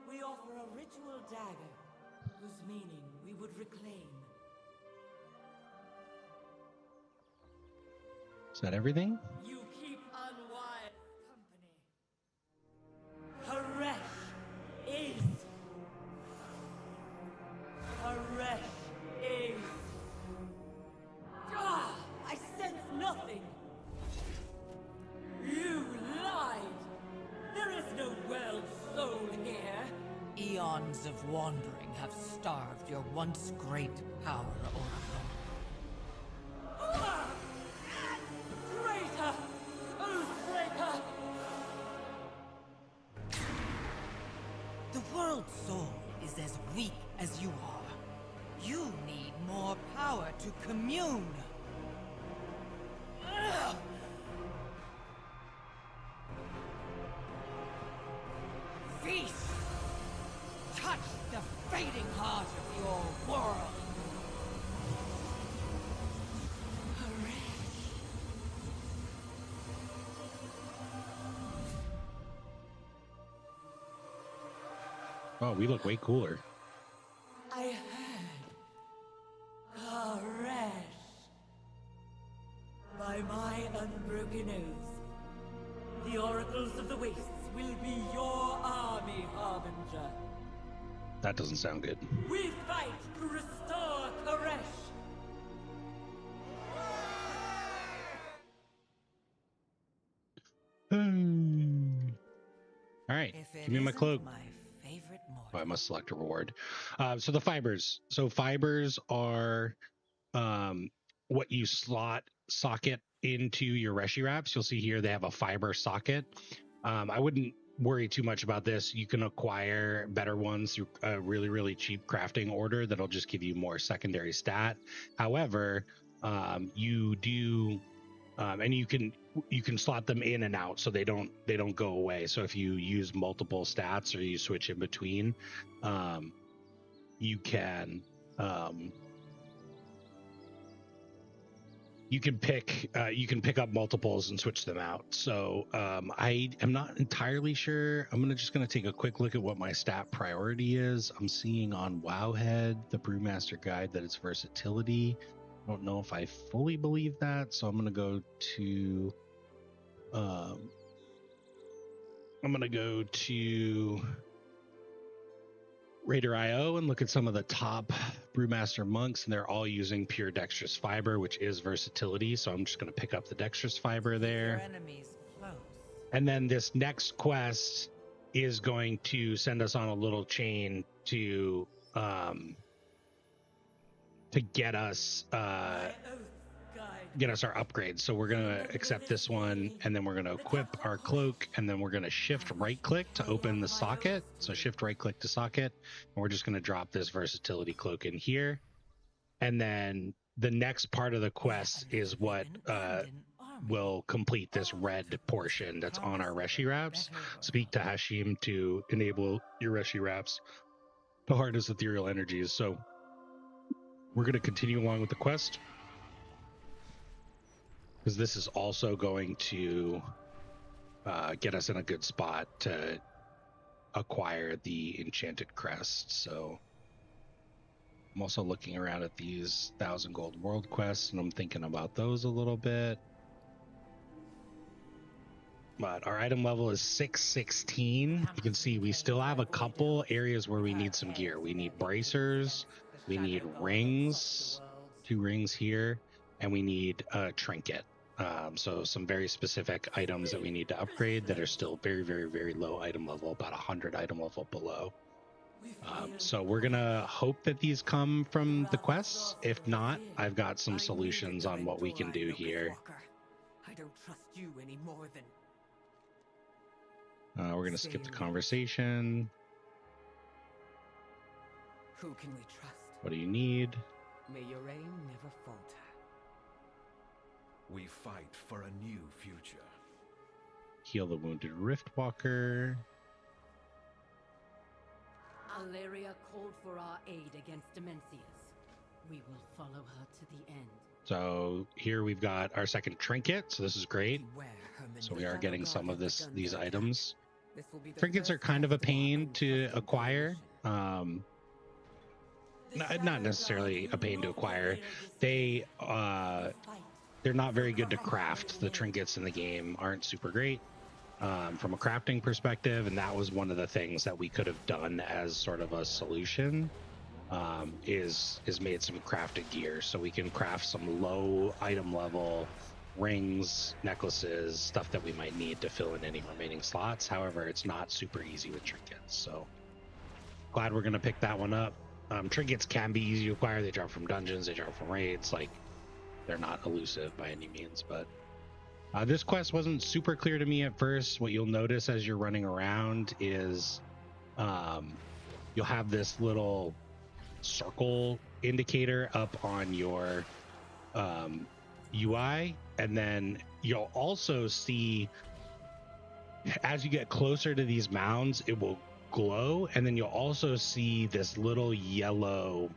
We offer a ritual dagger, whose meaning we would reclaim. Is that everything? You keep unwise company. Haresh is. I sense nothing. You lied. There is no world soul here. Eons of wandering have starved your once great power, Oracle. Traitor! Oathbreaker! The world soul is as weak as you are. You need more power to commune. Feast! Touch the fading heart of your world! Oh, we look way cooler. I heard. Haresh. By my unbroken oath, the oracles of the wastes will be your army, Harbinger. That doesn't sound good. We fight to restore Haresh. All right, If give me my isn't cloak. My favorite mortal. Oh, I must select a reward. So the fibers. So fibers are what you socket into your Reshi Wraps. You'll see here they have a fiber socket. I wouldn't worry too much about this. You can acquire better ones through a really, really cheap crafting order that'll just give you more secondary stat. However, you do and you can slot them in and out so they don't go away. So if you use multiple stats or you switch in between, you can pick up multiples and switch them out. So I am not entirely sure. I'm just gonna take a quick look at what my stat priority is. I'm seeing on Wowhead, the Brewmaster Guide, that it's versatility. I don't know if I fully believe that, so I'm gonna go to Raider.io and look at some of the top Brewmaster monks, and they're all using pure dexterous fiber, which is versatility. So I'm just going to pick up the dexterous fiber there. Your enemies close. And then this next quest is going to send us on a little chain to get us our upgrades. So we're going to accept this one, and then we're going to equip our cloak, and then we're going to shift right click to open the socket. So shift right click to socket, and we're just going to drop this versatility cloak in here. And then the next part of the quest is what will complete this red portion that's on our Reshi Wraps. Speak to Hashim to enable your Reshi Wraps to harness ethereal energies. So we're going to continue along with the quest, because this is also going to get us in a good spot to acquire the enchanted crest. So I'm also looking around at these 1,000 gold world quests, and I'm thinking about those a little bit. But our item level is 616. You can see we still have a couple areas where we need some gear. We need bracers, we need rings, 2 rings here, and we need a trinket. So some very specific items that we need to upgrade that are still very, very, very low item level, about 100 item level below. So we're gonna hope that these come from the quests. If not, I've got some solutions on what we can do here. I don't trust you any more than... We're gonna skip the conversation. Who can we trust? What do you need? May your aim never falter. We fight for a new future. Heal the wounded Riftwalker. Alaria called for our aid against Dimensius. We will follow her to the end. So here we've got our second trinket, so this is great. So we are getting some of these items. Trinkets are kind of a pain to acquire. Not necessarily a pain to acquire. They're not very good to craft. The trinkets in the game aren't super great from a crafting perspective, and that was one of the things that we could have done as sort of a solution. Is made some crafted gear, so we can craft some low item level rings, necklaces, stuff that we might need to fill in any remaining slots. However, it's not super easy with trinkets, so glad we're gonna pick that one up. Trinkets can be easy to acquire. They drop from dungeons, they drop from raids. Like, they're not elusive by any means, but this quest wasn't super clear to me at first. What you'll notice as you're running around is you'll have this little circle indicator up on your UI, and then you'll also see, as you get closer to these mounds, it will glow, and then you'll also see this little yellow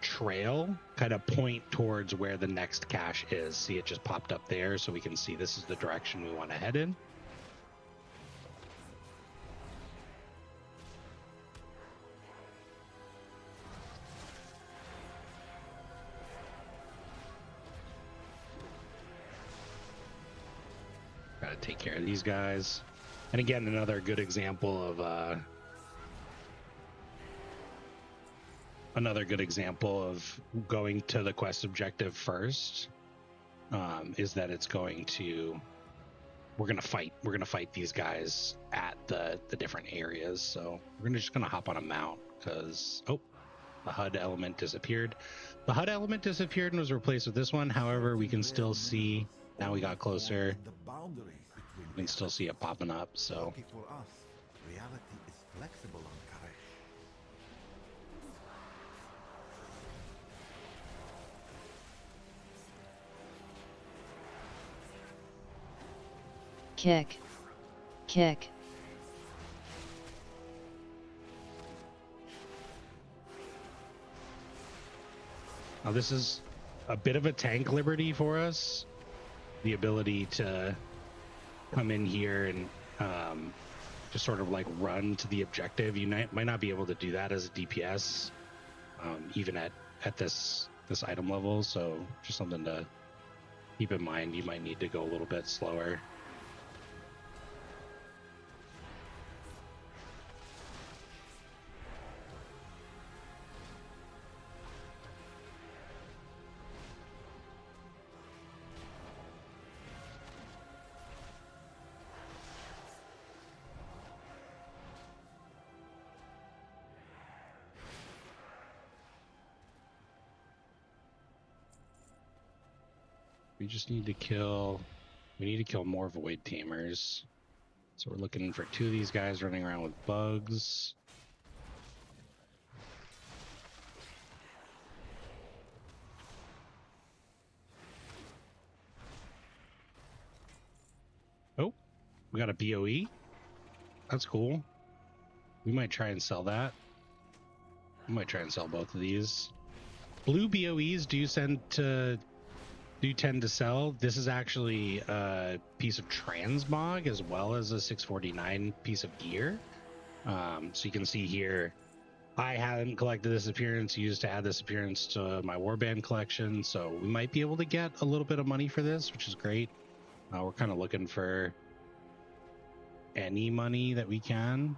trail kind of point towards where the next cache is. See, it just popped up there, so we can see this is the direction we want to head in. Gotta take care of these guys. And again, another good example of going to the quest objective first, is that it's going to, we're gonna fight these guys at the different areas. So we're just gonna hop on a mount, because the HUD element disappeared. The HUD element disappeared and was replaced with this one. However, we can still see, now we got closer, we can still see it popping up. So For us, reality is flexible on Karesh. Kick. Kick. now this is a bit of a tank liberty for us, the ability to come in here and just sort of like run to the objective. You might not be able to do that as a DPS, even at this item level. So just something to keep in mind. You might need to go a little bit slower. We just need to kill, more void tamers. So we're looking for 2 of these guys running around with bugs. Oh, we got a BOE. That's cool. We might try and sell that. We might try and sell both of these. blue BOEs do tend to sell. This is actually a piece of transmog as well as a 649 piece of gear. So you can see here, I hadn't collected this appearance, used to add this appearance to my warband collection, so we might be able to get a little bit of money for this, which is great. We're kind of looking for any money that we can,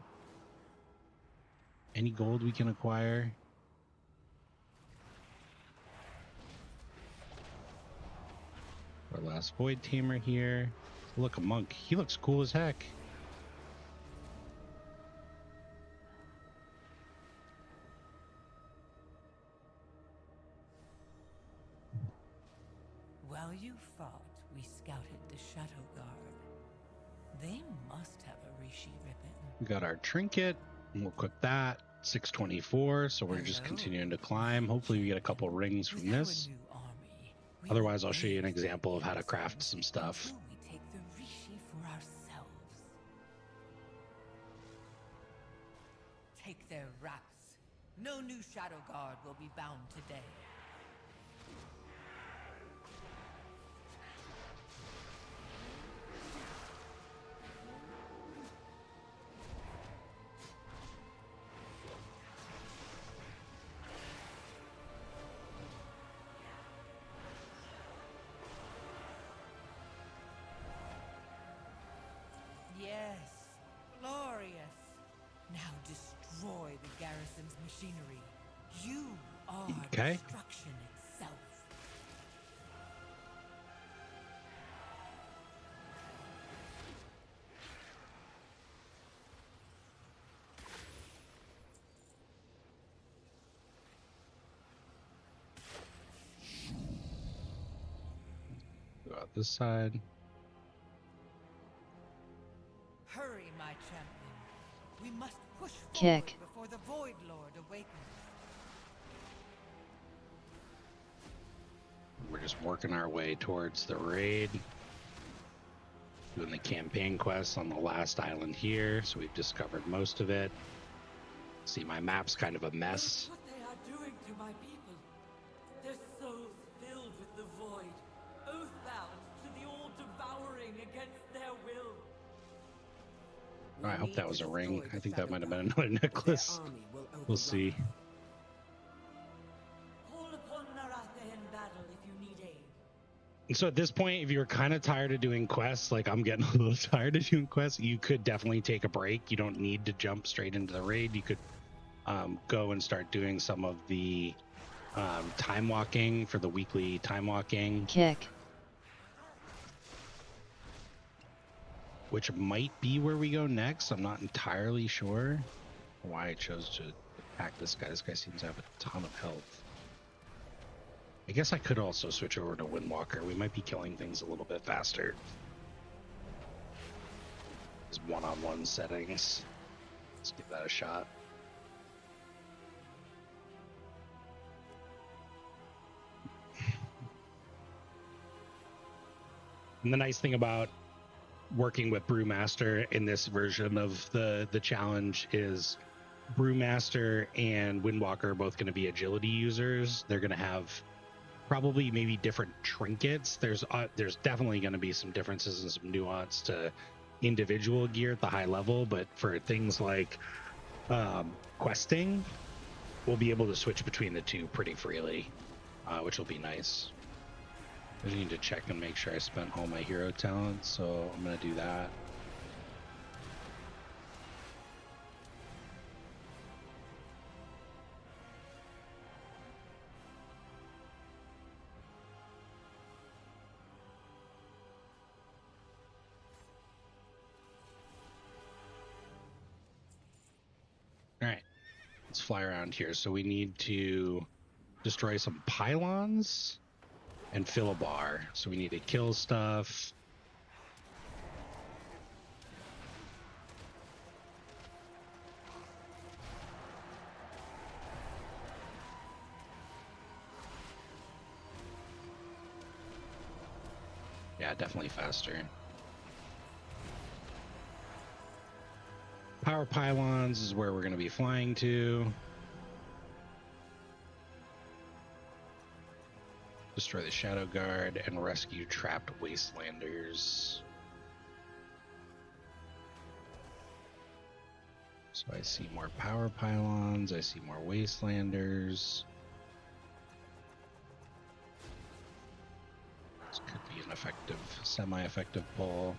any gold we can acquire. Our last void tamer here. Look, a monk. He looks cool as heck. While you fought, we scouted the Shadow Guard. They must have a Reshi ribbon. We got our trinket, and we'll equip that. 624, so we're just continuing to climb. Hopefully we get a couple rings from this. Otherwise, I'll show you an example of how to craft some stuff. We take the Reshi for ourselves. Take their wraps. No new Shadow Guard will be bound today. Yes, glorious. Now destroy the garrison's machinery. You are destruction itself. Go out this side. Hurry, my champion. We must push Kick. forward before the Void Lord awakens. We're just working our way towards the raid. Doing the campaign quests on the last island here, so we've discovered most of it. See, my map's kind of a mess. What they are doing to my people. Their souls filled with the void, oath-bound to the all-devouring against their will. I hope that was a ring. I think that might have been another necklace. We'll see. Call upon Narathe in battle if you need aid. So at this point, if you're kind of tired of doing quests, like I'm getting a little tired of doing quests, you could definitely take a break. You don't need to jump straight into the raid. You could go and start doing some of the time walking for the weekly time walking. Kick. Which might be where we go next. I'm not entirely sure why I chose to attack this guy. This guy seems to have a ton of health. I guess I could also switch over to Windwalker. We might be killing things a little bit faster. These one-on-one settings. Let's give that a shot. And the nice thing about working with Brewmaster in this version of the challenge is Brewmaster and Windwalker are both going to be agility users. They're going to have probably maybe different trinkets. There's definitely going to be some differences and some nuance to individual gear at the high level, but for things like questing, we'll be able to switch between the two pretty freely, which will be nice. I need to check and make sure I spent all my hero talents, so I'm going to do that. All right, let's fly around here. So we need to destroy some pylons and fill a bar. So we need to kill stuff. Yeah, definitely faster. Power pylons is where we're going to be flying to. Destroy the Shadow Guard and rescue trapped Wastelanders. So I see more power pylons, I see more Wastelanders. This could be an effective, semi-effective pull.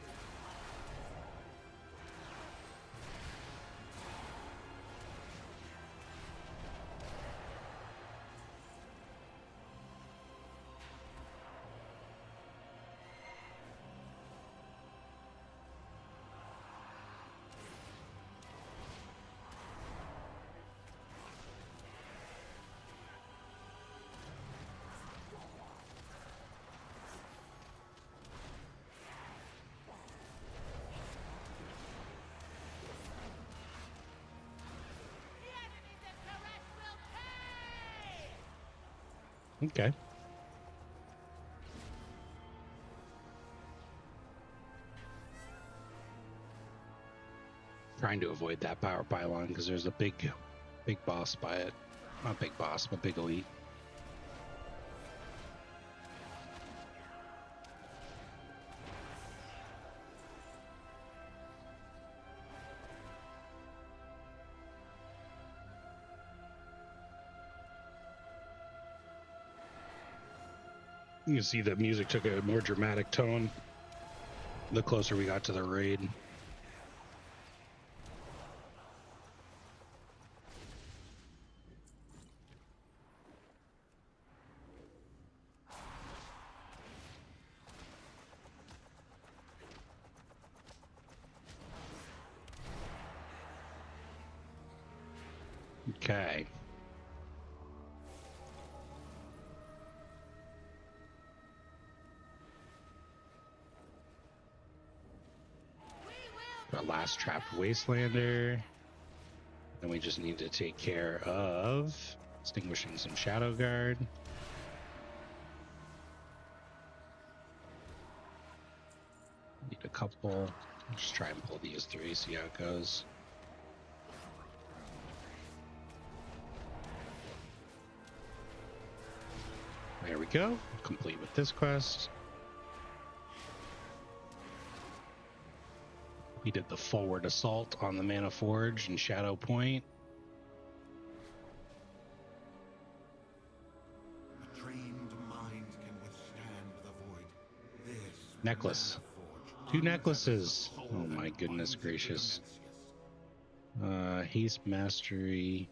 Okay. Trying to avoid that power pylon because there's a big boss by it. Not big boss, but big elite. You can see the music took a more dramatic tone the closer we got to the raid. Okay. Our last trapped Wastelander. Then we just need to take care of extinguishing some Shadow Guard. Need a couple. Just try and pull these three, see how it goes. There we go. Complete with this quest. We did the forward assault on the Mana Forge and Shadow Point. A trained mind can withstand the void. This Necklace. 2 necklaces. Oh my goodness gracious. Haste Mastery.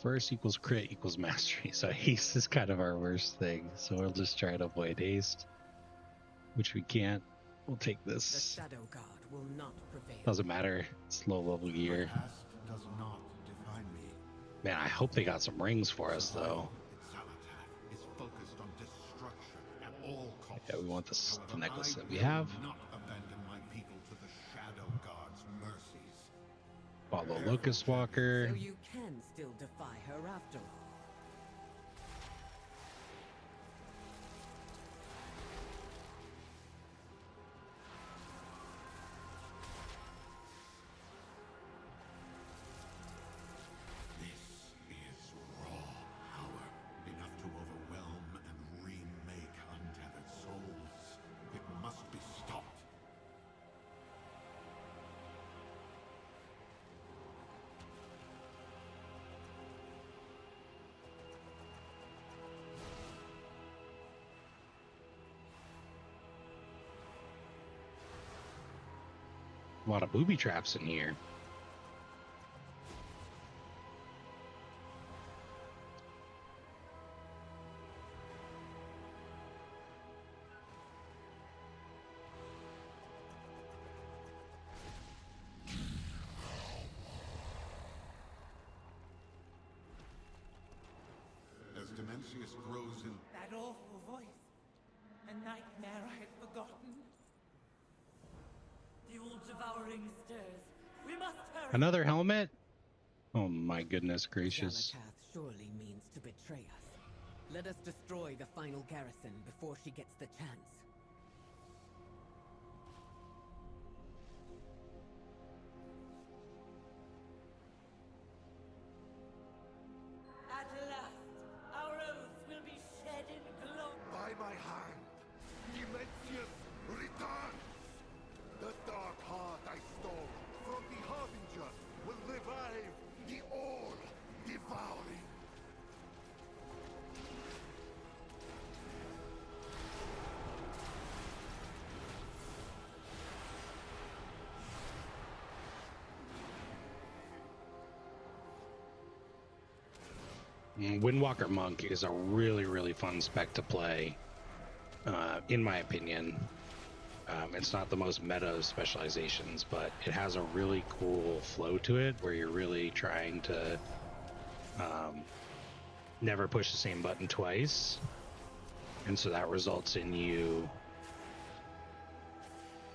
First equals crit equals mastery. So haste is kind of our worst thing. So we'll just try to avoid haste, which we can't. We'll take this. The Shadow Guard will not prevail. Doesn't matter. It's low level gear. past does not define me. Man, I hope they got some rings for us though. Is focused on destruction at all costs. Yeah, we want this, the However, necklace I that we will have. not abandon my people to the Shadow Guard's mercies. Follow Locust Walker. So you can still defy her after all. This is raw power, enough to overwhelm and remake untethered souls. It must be stopped. A lot of booby traps in here. As Demencius grows in That awful voice. A nightmare I had forgotten. The all-devouring stirs. We must hurry. Another helmet? Oh my goodness gracious. Galakath surely means to betray us. Let us destroy the final garrison before she gets the chance. At last, our Windwalker Monk is a really, really fun spec to play, in my opinion. It's not the most meta of specializations, but it has a really cool flow to it where you're really trying to never push the same button twice. And so that results in you,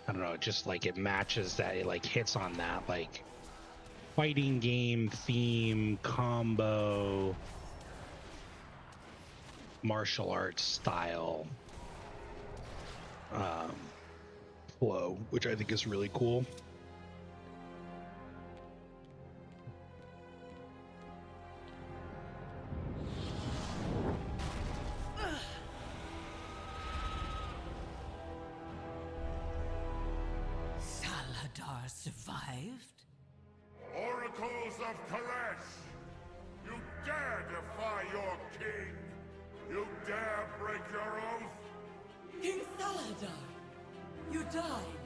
I don't know, just like it matches that, it like hits on that like fighting game theme combo martial arts style flow, which I think is really cool. Saladar survived? Oracles of Koresh! You dare defy your king! You dare break your oath! King Saladar! You died,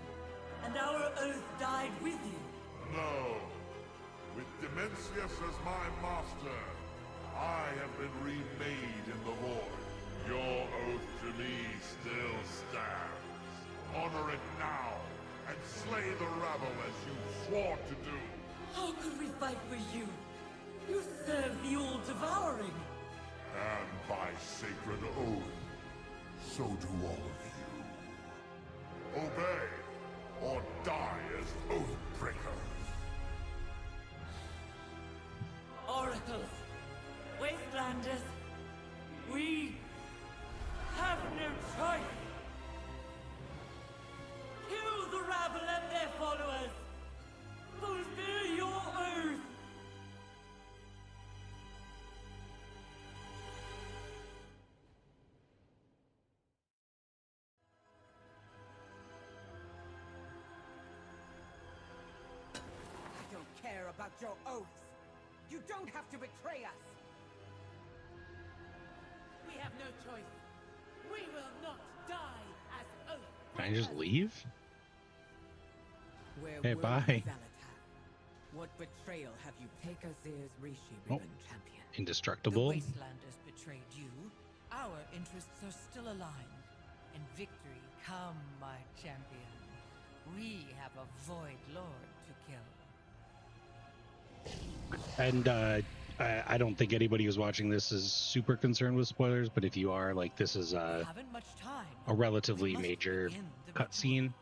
and our oath died with you. No. With Dimensius as my master, I have been remade in the Void. Your oath to me still stands. Honor it now, and slay the rabble as you swore to do. How could we fight for you? You serve the All-Devouring. And by sacred oath, so do all of you. Obey, or die as Oathbreakers. Oracles, Wastelanders, we have no choice. Kill the rabble and their followers. Fulfill your oath. I don't care about your oaths. You don't have to betray us. We have no choice. We will not die as oath. Can I just leave? Where Hey, were bye. you, Xalatath? What betrayal have you? Take us as Reshi Ribbon champion. The Indestructible. Wastelanders betrayed you. Our interests are still aligned. And victory come, my champion. We have a Void Lord to kill. And I don't think anybody who's watching this is super concerned with spoilers, but if you are, like, this is Haven't much time. a relatively We must major begin the cutscene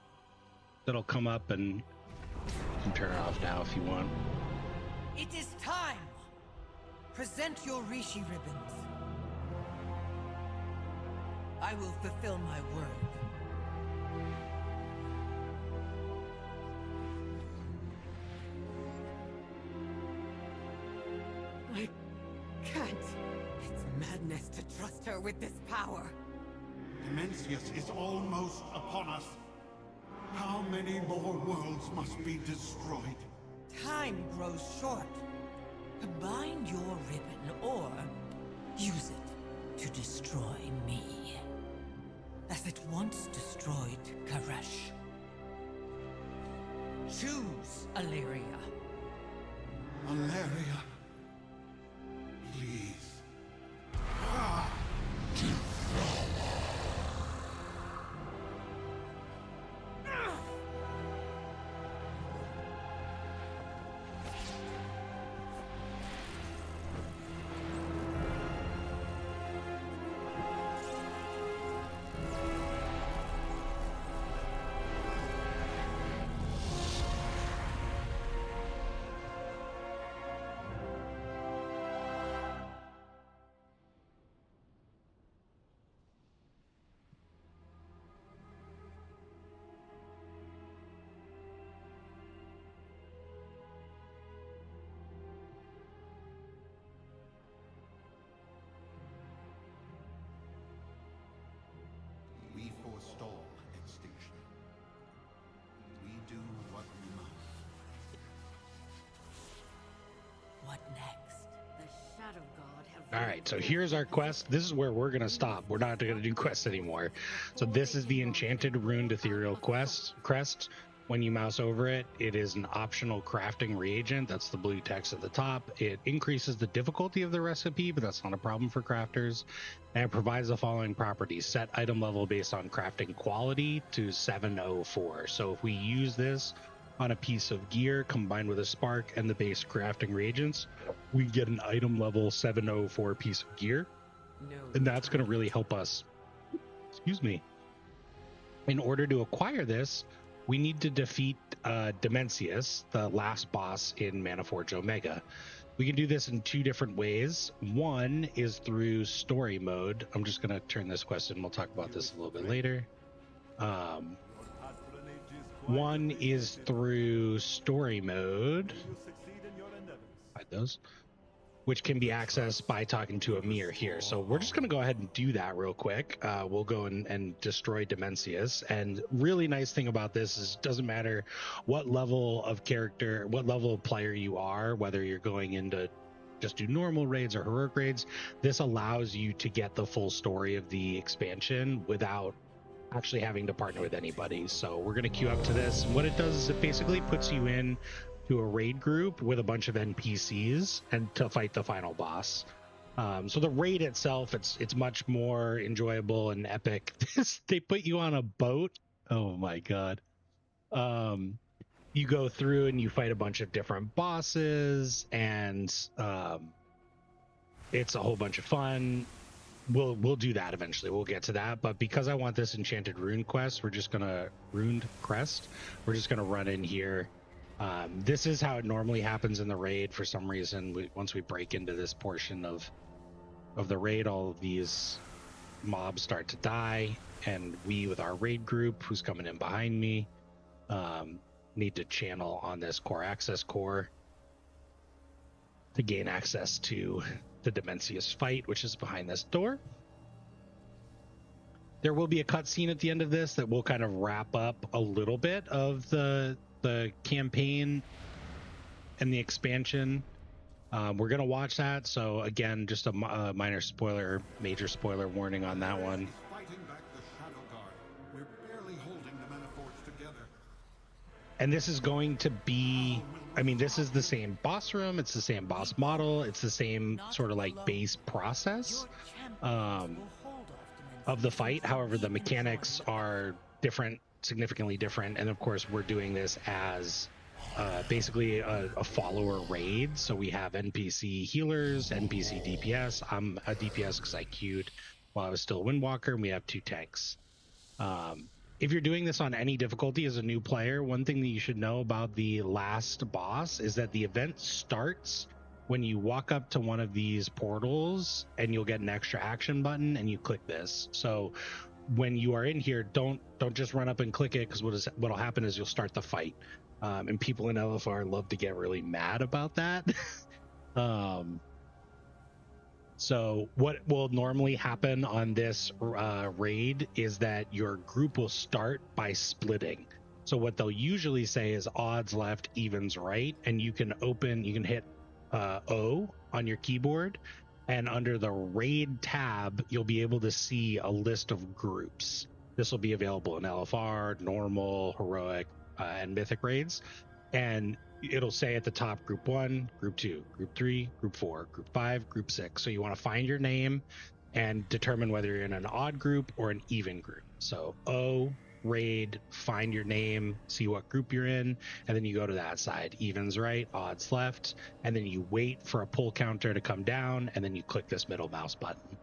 that'll come up, and you can turn it off now if you want. It is time! Present your Reshi ribbons. I will fulfill my word. I can't. It's madness to trust her with this power. Dimensius is almost upon us. How many more worlds must be destroyed? Time grows short. Combine your ribbon or use it to destroy me. As it once destroyed Koresh. Choose, Illyria. Valeria. Please. We forestall extinction. We do what we must. What next? The Shadow God have... All right, so here's our quest. This is where we're going to stop. We're not going to do quests anymore. So this is the Enchanted Runed Ethereal Crest. When you mouse over it, it is an optional crafting reagent. That's the blue text at the top. It increases the difficulty of the recipe, but that's not a problem for crafters. And it provides the following properties. Set item level based on crafting quality to 704. So if we use this on a piece of gear combined with a spark and the base crafting reagents, we get an item level 704 piece of gear. And that's going to really help us. Excuse me. In order to acquire this, we need to defeat Dimensius, the last boss in Manaforge Omega. We can do this in two different ways. One is through story mode. I'm just going to turn this quest in. We'll talk about this a little bit later. One is through story mode. Hide those. Which can be accessed by talking to Amir here. So we're just going to go ahead and do that real quick. We'll go and destroy Dimensius. And really nice thing about this is it doesn't matter what level of character, what level of player you are, whether you're going into just do normal raids or heroic raids, this allows you to get the full story of the expansion without actually having to partner with anybody. So we're going to queue up to this. What it does is it basically puts you in to a raid group with a bunch of NPCs and to fight the final boss. So the raid itself, it's much more enjoyable and epic. They put you on a boat. Oh my god. You go through and you fight a bunch of different bosses, and it's a whole bunch of fun. We'll do that eventually. We'll get to that. But because I want this enchanted rune quest, we're just gonna run in here. This is how it normally happens in the raid. For some reason, once we break into this portion of the raid, all of these mobs start to die, and we, with our raid group, who's coming in behind me, need to channel on this core access core to gain access to the Dimensius fight, which is behind this door. There will be a cutscene at the end of this that will kind of wrap up a little bit of the campaign and the expansion. We're gonna watch that, so again, just a minor spoiler, major spoiler warning on that one. Fighting back the Shadow Guard. We're barely holding the Manaforge together. And this is going to be, I mean, this is the same boss room, it's the same boss model, it's the same sort of like base process of the fight. However, the mechanics are different, significantly different, and of course we're doing this as basically a follower raid. So we have NPC healers, NPC DPS. I'm a DPS because I queued while I was still Windwalker, and we have 2 tanks. If you're doing this on any difficulty as a new player, one thing that you should know about the last boss is that the event starts when you walk up to one of these portals, and you'll get an extra action button, and you click this. So when you are in here, don't just run up and click it, because what'll happen is you'll start the fight. And people in LFR love to get really mad about that. So what will normally happen on this raid is that your group will start by splitting. So what they'll usually say is odds left, evens right, and you can hit O on your keyboard, and under the raid tab, you'll be able to see a list of groups. This will be available in LFR, normal, heroic, and mythic raids. And it'll say at the top, group 1, group 2, group 3, group 4, group 5, group 6. So you want to find your name and determine whether you're in an odd group or an even group. So O, raid, find your name, see what group you're in, and then you go to that side. Evens right, odds left, and then you wait for a pull counter to come down, and then you click this middle mouse button.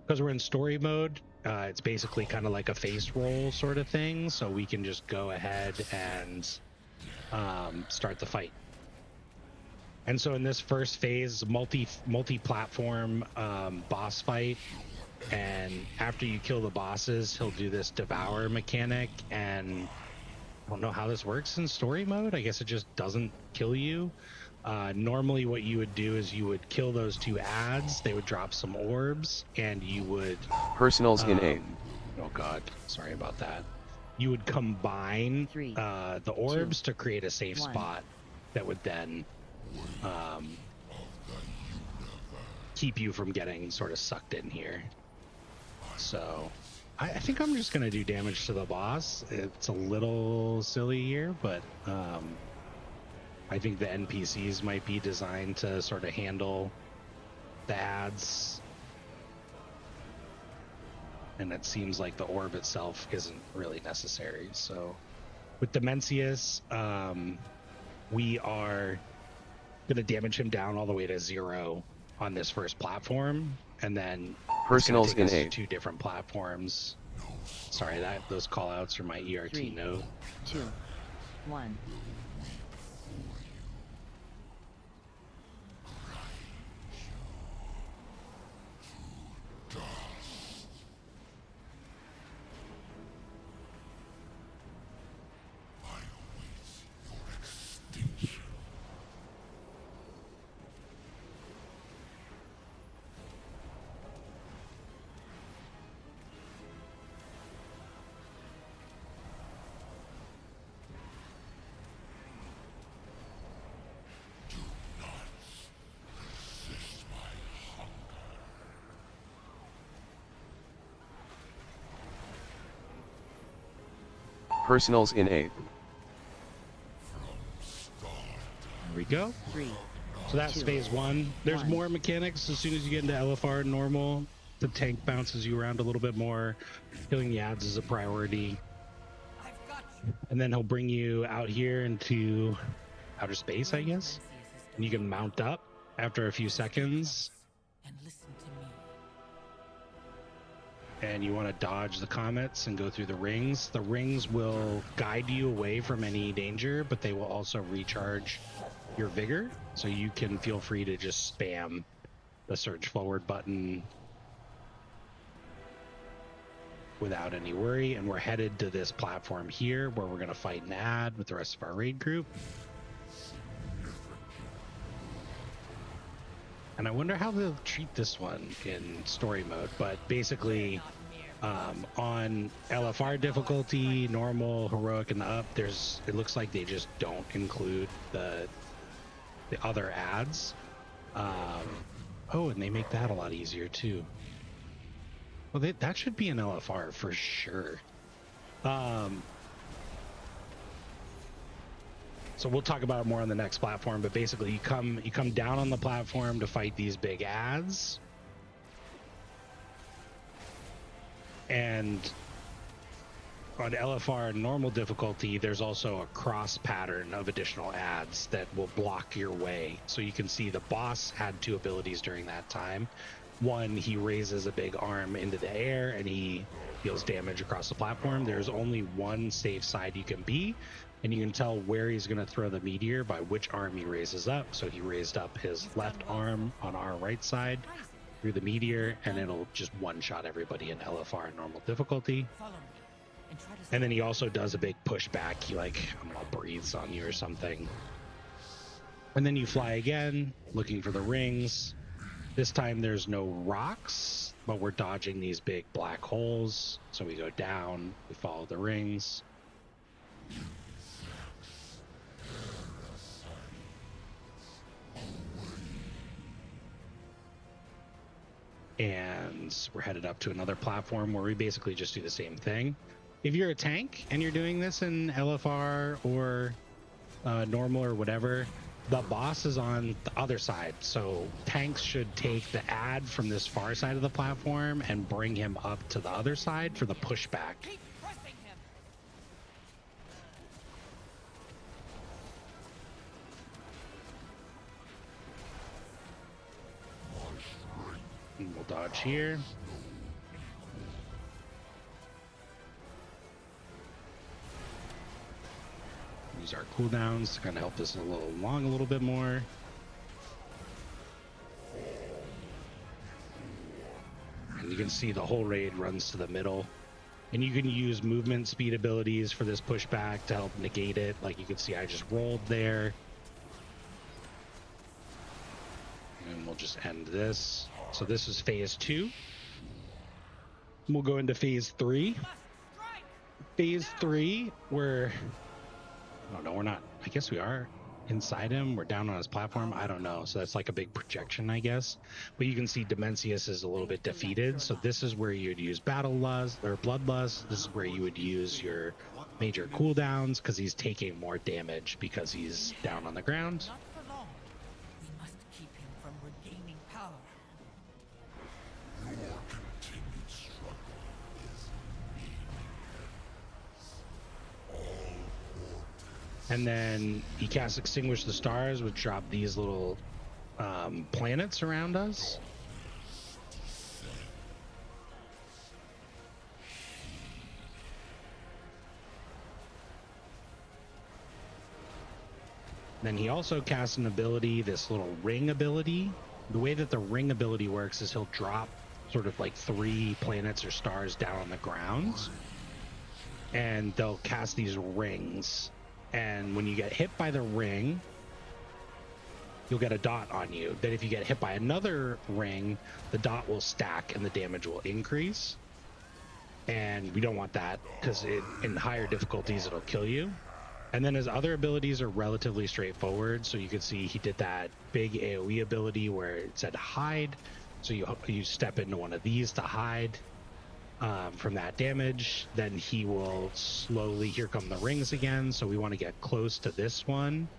Because we're in story mode, it's basically kind of like a face roll sort of thing, so we can just go ahead and start the fight. And so in this first phase, multi-platform boss fight, and after you kill the bosses, he'll do this devour mechanic, and I don't know how this works in story mode. I guess it just doesn't kill you. Normally what you would do is you would kill those 2 ads, they would drop some orbs, and you would... Personals in A. Oh god, sorry about that. You would combine the orbs to create a safe spot that would then keep you from getting sort of sucked in here. So I think I'm just gonna do damage to the boss. It's a little silly here, but I think the NPCs might be designed to sort of handle the ads, and it seems like the orb itself isn't really necessary. So with Dimensius, we are gonna damage him down all the way to 0 on this first platform, and then Personals it's gonna take in us to 2 different platforms. Sorry, those call outs are my ERT 3, note. 2, 1. Personals in 8. There we go. 3. So that's 2, phase 1. There's 1. more mechanics as soon as you get into LFR normal. The tank bounces you around a little bit more. Killing the ads is a priority. And then he'll bring you out here into outer space, I guess. And you can mount up after a few seconds. And listen to me. And you want to dodge the comets and go through the rings. The rings will guide you away from any danger, but they will also recharge your vigor. So you can feel free to just spam the search forward button without any worry. And we're headed to this platform here where we're going to fight an ad with the rest of our raid group. And I wonder how they'll treat this one in story mode, but basically on LFR difficulty, normal, heroic, and up, it looks like they just don't include the other ads. Oh, and they make that a lot easier too. Well, that should be an LFR for sure. So we'll talk about it more on the next platform, but basically you come down on the platform to fight these big ads. And on LFR normal difficulty, there's also a cross pattern of additional ads that will block your way. So you can see the boss had 2 abilities during that time. One, he raises a big arm into the air and he deals damage across the platform. There's only one safe side you can be, and you can tell where he's going to throw the meteor by which arm he raises up. So he raised up his left arm on our right side through the meteor, and it'll just one-shot everybody in LFR normal difficulty. And then he also does a big pushback. He I don't know, breathes on you or something. And then you fly again, looking for the rings. This time there's no rocks, but we're dodging these big black holes. So we go down, we follow the rings. And we're headed up to another platform where we basically just do the same thing. If you're a tank and you're doing this in LFR or normal or whatever, the boss is on the other side. So tanks should take the ad from this far side of the platform and bring him up to the other side for the pushback. Keep pressing him. And we'll dodge here. Use our cooldowns to kind of help us along a little bit more. And you can see the whole raid runs to the middle. And you can use movement speed abilities for this pushback to help negate it. Like you can see I just rolled there. And we'll just end this. So this is phase 2. We'll go into phase 3. Phase 3, oh no, we're not. I guess we are. inside him or down on his platform. I don't know. So that's like a big projection, I guess. But you can see Dimensius is a little bit defeated. So this is where you'd use Battle Lust or Bloodlust. This is where you would use your major cooldowns because he's taking more damage because he's down on the ground. Not for long. We must keep him from regaining power. Your continued struggle is meaningless. And then he casts Extinguish the Stars, which drop these little planets around us. Then he also casts an ability, this little ring ability. The way that the ring ability works is he'll drop sort of like 3 planets or stars down on the ground, and they'll cast these rings. And when you get hit by the ring, you'll get a dot on you. Then if you get hit by another ring, the dot will stack and the damage will increase. And we don't want that because in higher difficulties, it'll kill you. And then his other abilities are relatively straightforward. So you can see he did that big AoE ability where it said hide. So you step into one of these to hide from that damage. Then he will slowly, here come the rings again. So we want to get close to this one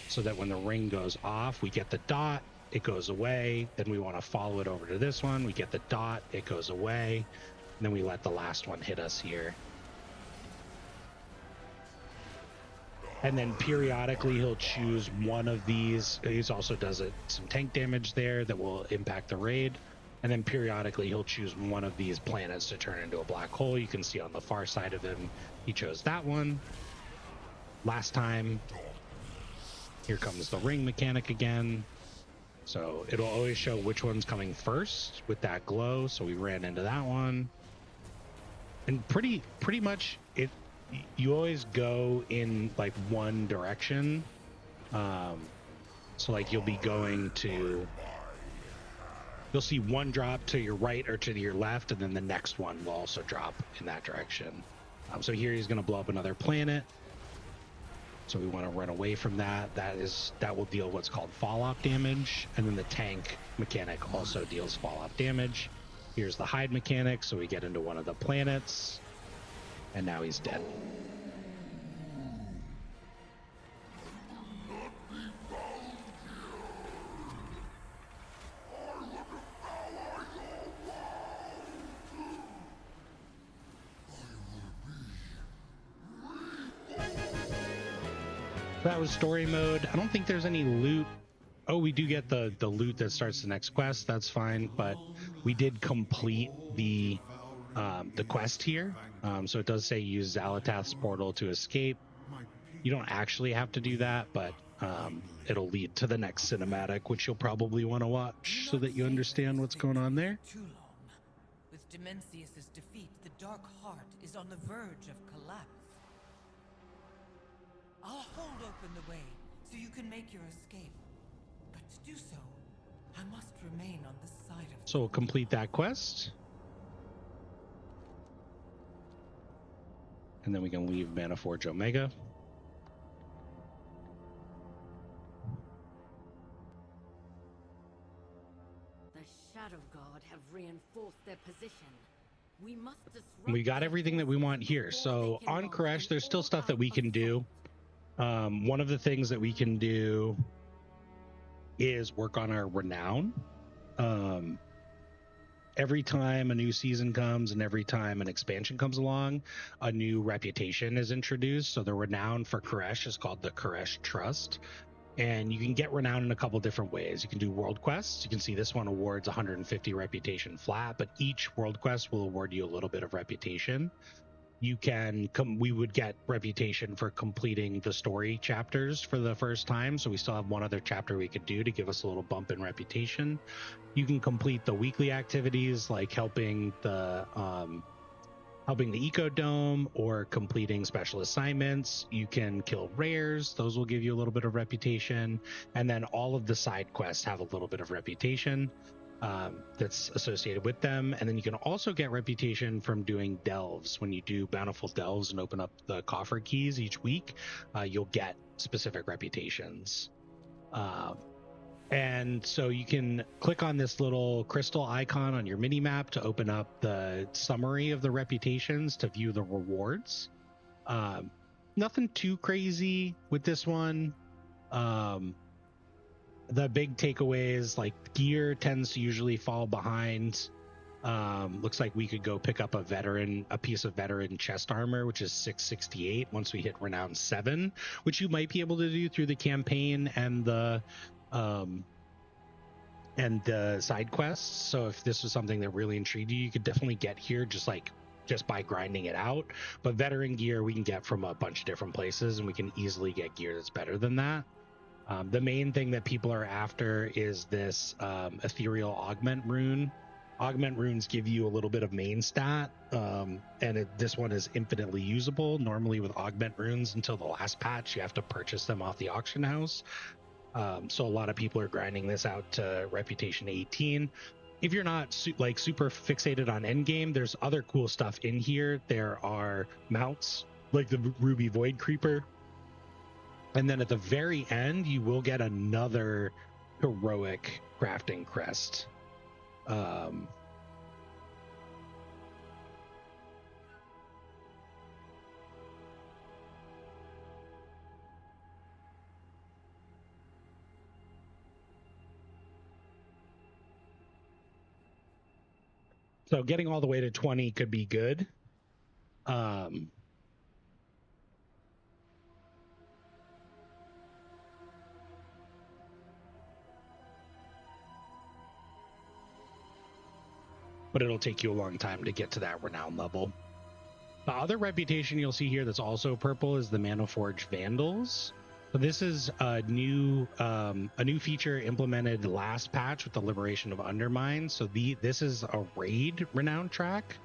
so that when the ring goes off, we get the dot, it goes away. Then we want to follow it over to this one. We get the dot, it goes away. And then we let the last one hit us here. And then periodically he'll choose one of these. He also does some tank damage there that will impact the raid. And then periodically he'll choose one of these planets to turn into a black hole. You can see on the far side of him, he chose that one. Last time, here comes the ring mechanic again. So it'll always show which one's coming first with that glow. So we ran into that one. And pretty much you always go in like one direction. So like you'll be going to, you'll see one drop to your right or to your left, and then the next one will also drop in that direction. So here he's going to blow up another planet. So we want to run away from that. That will deal what's called fallout damage. And then the tank mechanic also deals fallout damage. Here's the hide mechanic. So we get into one of the planets, and now he's dead. That was story mode. I don't think there's any loot. Oh, we do get the loot that starts the next quest. That's fine, but we did complete the quest here. So it does say use Xalatath's portal to escape. You don't actually have to do that, but it'll lead to the next cinematic, which you'll probably want to watch so that you understand what's going on there. Too long. With Dimensius' defeat, the Dark Heart is on the verge of collapse. I'll hold open the way so you can make your escape. But to do so, I must remain on the side of... So we'll complete that quest. And then we can leave Manaforge Omega. The Shadow God have reinforced their position. We must disrupt. We got everything that we want here. So on Koresh, there's still stuff that we can do. One of the things that we can do is work on our renown. Every time a new season comes and every time an expansion comes along, a new reputation is introduced. So the renown for Koresh is called the Koresh Trust. And you can get renown in a couple different ways. You can do world quests. You can see this one awards 150 reputation flat, but each world quest will award you a little bit of reputation. You can we would get reputation for completing the story chapters for the first time. So we still have one other chapter we could do to give us a little bump in reputation. You can complete the weekly activities like helping the Ecodome or completing special assignments. You can kill rares. Those will give you a little bit of reputation. And then all of the side quests have a little bit of reputation. that's associated with them. And then you can also get reputation from doing delves. When you do bountiful delves and open up the coffer keys each week, you'll get specific reputations. And so you can click on this little crystal icon on your mini map to open up the summary of the reputations to view the rewards. Nothing too crazy with this one. The big takeaways, like gear tends to usually fall behind. Looks like we could go pick up a piece of veteran chest armor, which is 668 once we hit renown 7, which you might be able to do through the campaign and the side quests. So if this was something that really intrigued you, you could definitely get here just by grinding it out. But veteran gear we can get from a bunch of different places, and we can easily get gear that's better than that. The main thing that people are after is this ethereal augment rune. Augment runes give you a little bit of main stat, and this one is infinitely usable. Normally with augment runes, until the last patch, you have to purchase them off the auction house. So a lot of people are grinding this out to reputation 18. If you're not super fixated on endgame, there's other cool stuff in here. There are mounts like the Ruby Void Creeper. And then at the very end, you will get another heroic crafting crest. So getting all the way to 20 could be good. But it'll take you a long time to get to that renown level. The other reputation you'll see here that's also purple is the Manaforge Vandals. So this is a new feature implemented last patch with the Liberation of Undermine. So this is a raid renown track.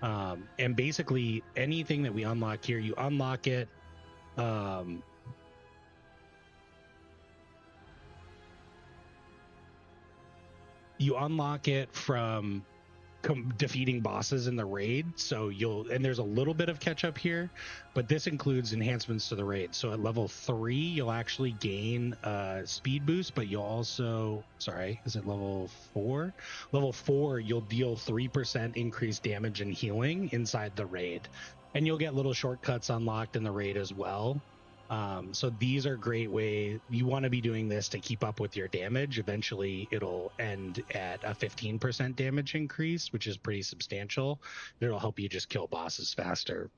And basically anything that we unlock here, you unlock it. You unlock it from defeating bosses in the raid, so and there's a little bit of catch up here, but this includes enhancements to the raid. So at level 3 you'll actually gain a speed boost, but you'll also, is it level 4? Level 4 you'll deal 3% increased damage and healing inside the raid, and you'll get little shortcuts unlocked in the raid as well. So these are great ways. You want to be doing this to keep up with your damage. Eventually it'll end at a 15% damage increase, which is pretty substantial. It'll help you just kill bosses faster.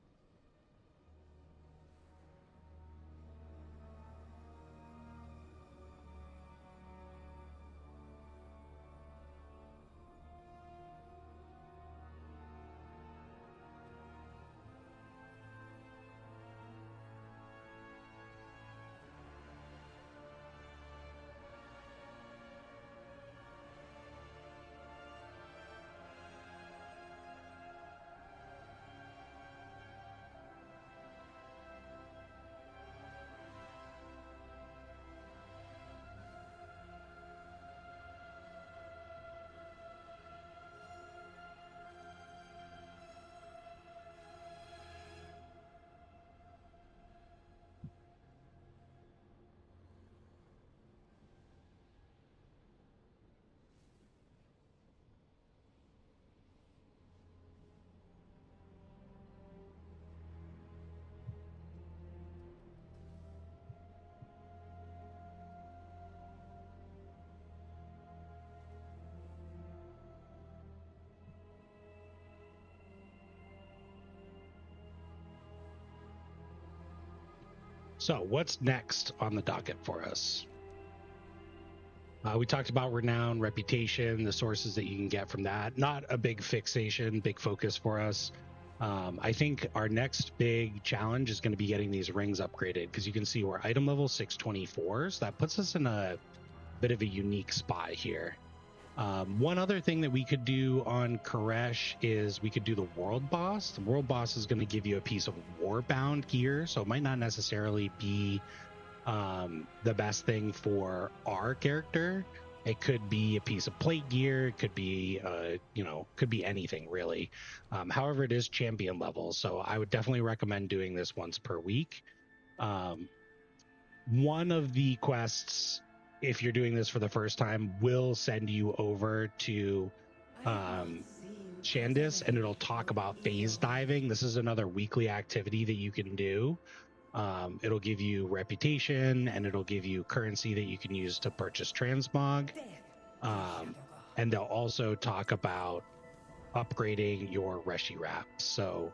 So what's next on the docket for us? We talked about renown, reputation, the sources that you can get from that. Not a big focus for us. I think our next big challenge is going to be getting these rings upgraded, because you can see we're item level 624, so that puts us in a bit of a unique spot here. One other thing that we could do on Koresh is we could do the world boss. The world boss is going to give you a piece of warbound gear, so it might not necessarily be the best thing for our character. It could be a piece of plate gear. It could be, could be anything really. However, it is champion level, so I would definitely recommend doing this once per week. One of the quests, if you're doing this for the first time, will send you over to Shandis, and it'll talk about phase diving. This is another weekly activity that you can do. It'll give you reputation, and it'll give you currency that you can use to purchase transmog. And they'll also talk about upgrading your Reshi Wraps. So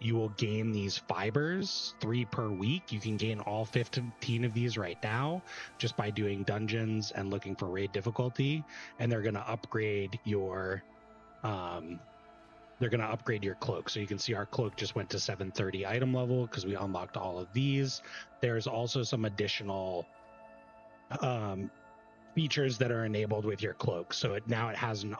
you will gain these fibers, 3 per week. You can gain all 15 of these right now just by doing dungeons and looking for raid difficulty. And they're going to upgrade your cloak. So you can see our cloak just went to 730 item level because we unlocked all of these. There's also some additional features that are enabled with your cloak. So it has an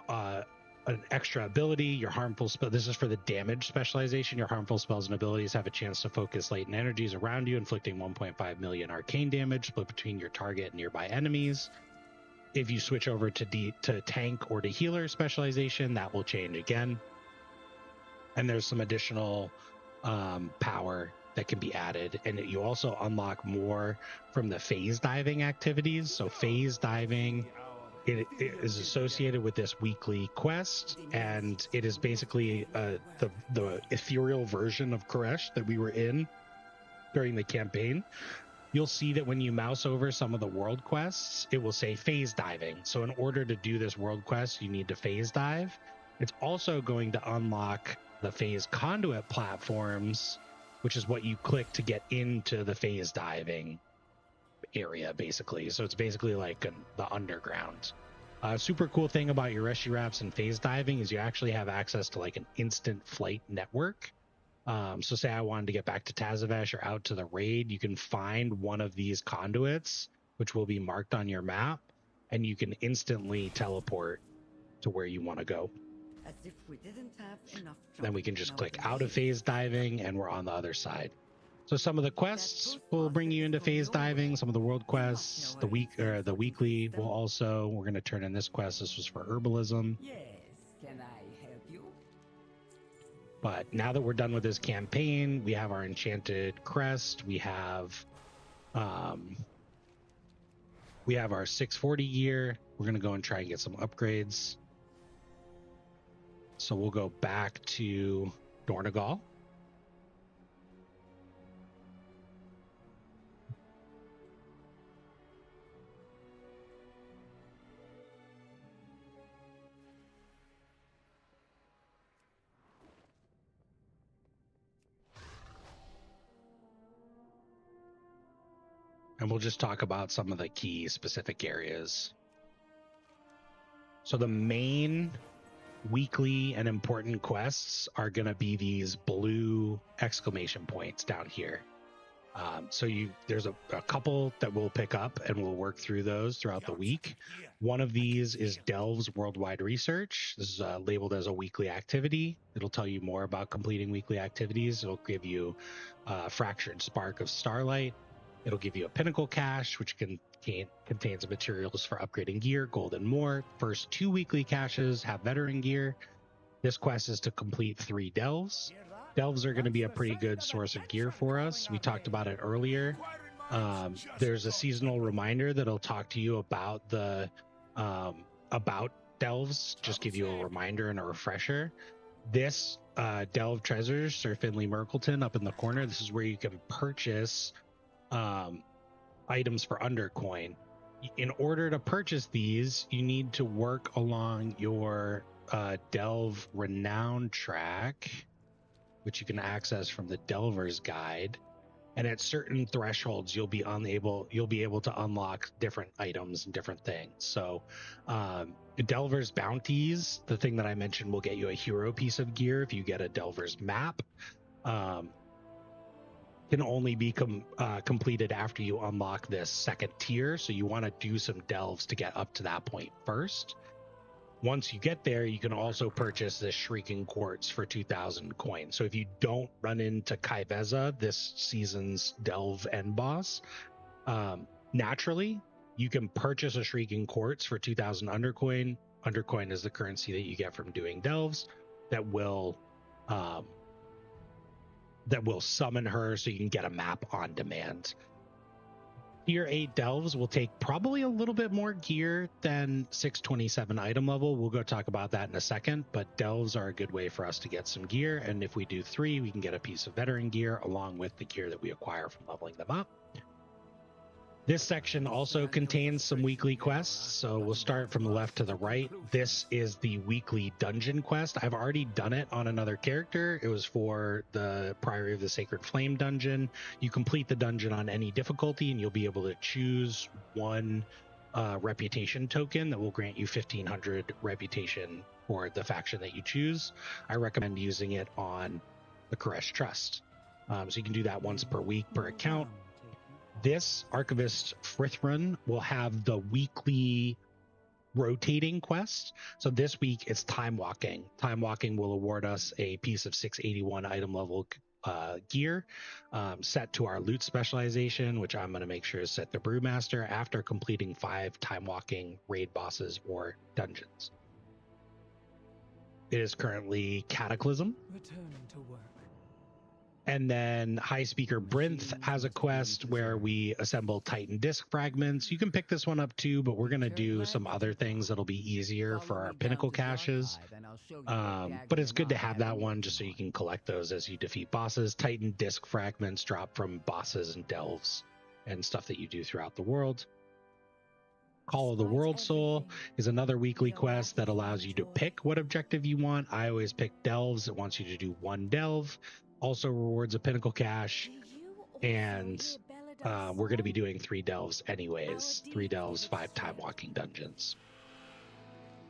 extra ability. Your harmful spell, this is for the damage specialization. Your harmful spells and abilities have a chance to focus latent energies around you, inflicting 1.5 million arcane damage split between your target and nearby enemies. If you switch over to tank or to healer specialization, that will change again. And there's some additional power that can be added, and you also unlock more from the phase diving activities. So phase diving, it is associated with this weekly quest, and it is basically the ethereal version of Koresh that we were in during the campaign. You'll see that when you mouse over some of the world quests, it will say phase diving. So in order to do this world quest, you need to phase dive. It's also going to unlock the phase conduit platforms, which is what you click to get into the phase diving area, basically. So it's basically like the underground. Super cool thing about your Reshi Wraps and phase diving is you actually have access to like an instant flight network. So say I wanted to get back to Tazavesh or out to the raid, you can find one of these conduits, which will be marked on your map, and you can instantly teleport to where you want to go. As if we didn't have enough. Then we can just click out of phase diving and we're on the other side. So some of the quests will bring you into phase diving. Some of the world quests, the weekly will also. We're going to turn in this quest. This was for herbalism. Yes, can I help you? But now that we're done with this campaign, we have our enchanted crest. We have our 640 gear. We're going to go and try and get some upgrades. So we'll go back to Dornegal. And we'll just talk about some of the key specific areas. So the main weekly and important quests are going to be these blue exclamation points down here. So there's a couple that we'll pick up and we'll work through those throughout the week. One of these is Delve's Worldwide Research. This is labeled as a weekly activity. It'll tell you more about completing weekly activities. It'll give you a Fractured Spark of Starlight. It'll give you a Pinnacle Cache, which contains materials for upgrading gear, gold, and more. First 2 weekly caches have veteran gear. This quest is to complete 3 delves. Delves are going to be a pretty good source of gear for us. We talked about it earlier. There's a seasonal reminder that'll talk to you about the about delves, just give you a reminder and a refresher. This delve treasures, Sir Finley Merkleton up in the corner. This is where you can purchase items for Undercoin. In order to purchase these, you need to work along your Delve Renown track, which you can access from the Delver's Guide. And at certain thresholds, you'll be able to unlock different items and different things. So Delver's Bounties, the thing that I mentioned, will get you a hero piece of gear if you get a Delver's Map. Can only be completed after you unlock this second tier. So you want to do some delves to get up to that point first. Once you get there, you can also purchase this Shrieking Quartz for 2,000 coins. So if you don't run into Kaiveza, this season's delve end boss, naturally, You can purchase a Shrieking Quartz for 2,000 Undercoin. Undercoin is the currency that you get from doing delves that will summon her, so you can get a map on demand. Tier 8 delves will take probably a little bit more gear than 627 item level. We'll go talk about that in a second, but delves are a good way for us to get some gear, and if we do 3, we can get a piece of veteran gear along with the gear that we acquire from leveling them up. This section also contains some weekly quests, so we'll start from the left to the right. This is the weekly dungeon quest. I've already done it on another character. It was for the Priory of the Sacred Flame dungeon. You complete the dungeon on any difficulty, and you'll be able to choose one reputation token that will grant you 1,500 reputation for the faction that you choose. I recommend using it on the Koresh Trust. So you can do that once per week per account. This Archivist Frithran will have the weekly rotating quest. So this week it's Timewalking. Timewalking will award us a piece of 681 item level gear set to our loot specialization, which I'm going to make sure is set to Brewmaster after completing 5 Timewalking raid bosses or dungeons. It is currently Cataclysm. Returning to work. And then High Speaker Brinth has a quest where we assemble Titan Disc Fragments. You can pick this one up too, but we're going to do some other things that'll be easier for our Pinnacle caches. But it's good to have that one just so you can collect those as you defeat bosses. Titan Disc Fragments drop from bosses and delves and stuff that you do throughout the world. Call of the World Soul is another weekly quest that allows you to pick what objective you want. I always pick delves. It wants you to do 1 delve. Also rewards a Pinnacle cache, and we're going to be doing 3 delves anyways. 3 delves, 5 Timewalking dungeons.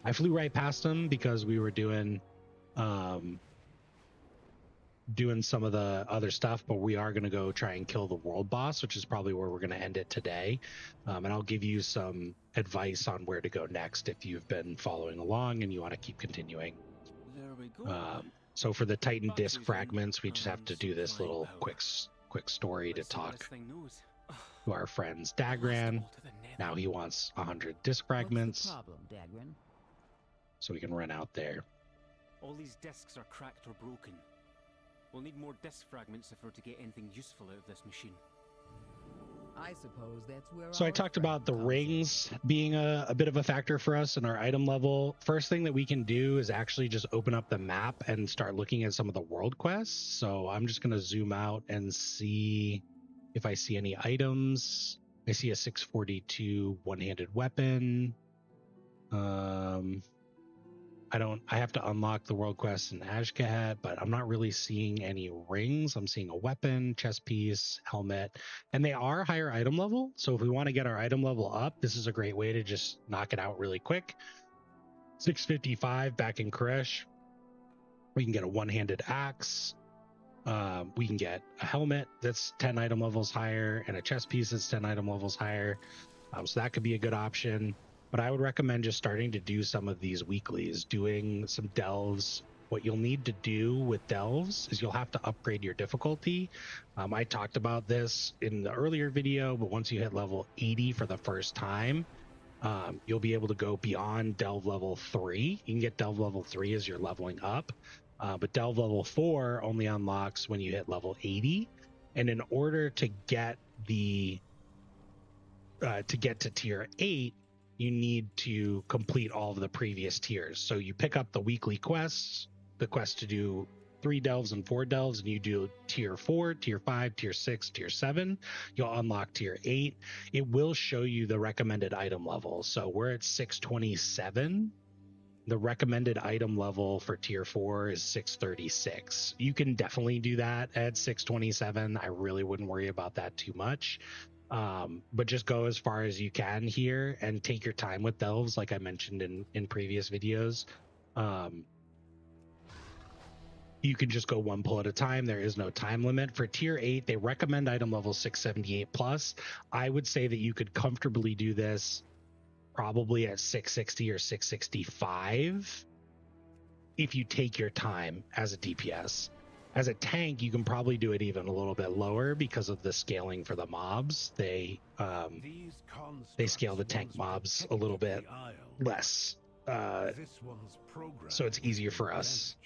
I flew right past them because we were doing some of the other stuff, but we are going to go try and kill the world boss, which is probably where we're going to end it today. And I'll give you some advice on where to go next if you've been following along and you want to keep continuing. There we go. So for the Titan Disc Fragments, we just have to do this little quick story to talk to our friends Dagran. Now he wants 100 disc fragments. What's the problem, Dagran? So we can run out there. All these discs are cracked or broken. We'll need more disc fragments if we're to get anything useful out of this machine. I suppose that's where. So I talked about the rings being a bit of a factor for us in our item level. First thing that we can do is actually just open up the map and start looking at some of the world quests. So I'm just going to zoom out and see if I see any items. I see a 642 one-handed weapon. I have to unlock the world quest in Ashkahat, but I'm not really seeing any rings. I'm seeing a weapon, chest piece, helmet, and they are higher item level. So if we want to get our item level up, this is a great way to just knock it out really quick. 655 back in Koresh. We can get a one-handed axe. We can get a helmet that's 10 item levels higher and a chest piece that's 10 item levels higher. So that could be a good option. But I would recommend just starting to do some of these weeklies, doing some delves. What you'll need to do with delves is you'll have to upgrade your difficulty. I talked about this in the earlier video, but once you hit level 80 for the first time, you'll be able to go beyond delve level 3. You can get delve level 3 as you're leveling up, but delve level 4 only unlocks when you hit level 80. And in order to get to tier 8, you need to complete all of the previous tiers. So you pick up the weekly quests, the quest to do 3 delves and 4 delves, and you do tier 4, tier 5, tier 6, tier 7. You'll unlock tier 8. It will show you the recommended item level. So we're at 627. The recommended item level for tier 4 is 636. You can definitely do that at 627. I really wouldn't worry about that too much. But just go as far as you can here and take your time with delves, like I mentioned in previous videos. You can just go one pull at a time. There is no time limit. For tier 8, they recommend item level 678 plus. I would say that you could comfortably do this probably at 660 or 665 if you take your time as a DPS. As a tank, you can probably do it even a little bit lower because of the scaling for the mobs. They scale the tank mobs a little bit less, so it's easier for us.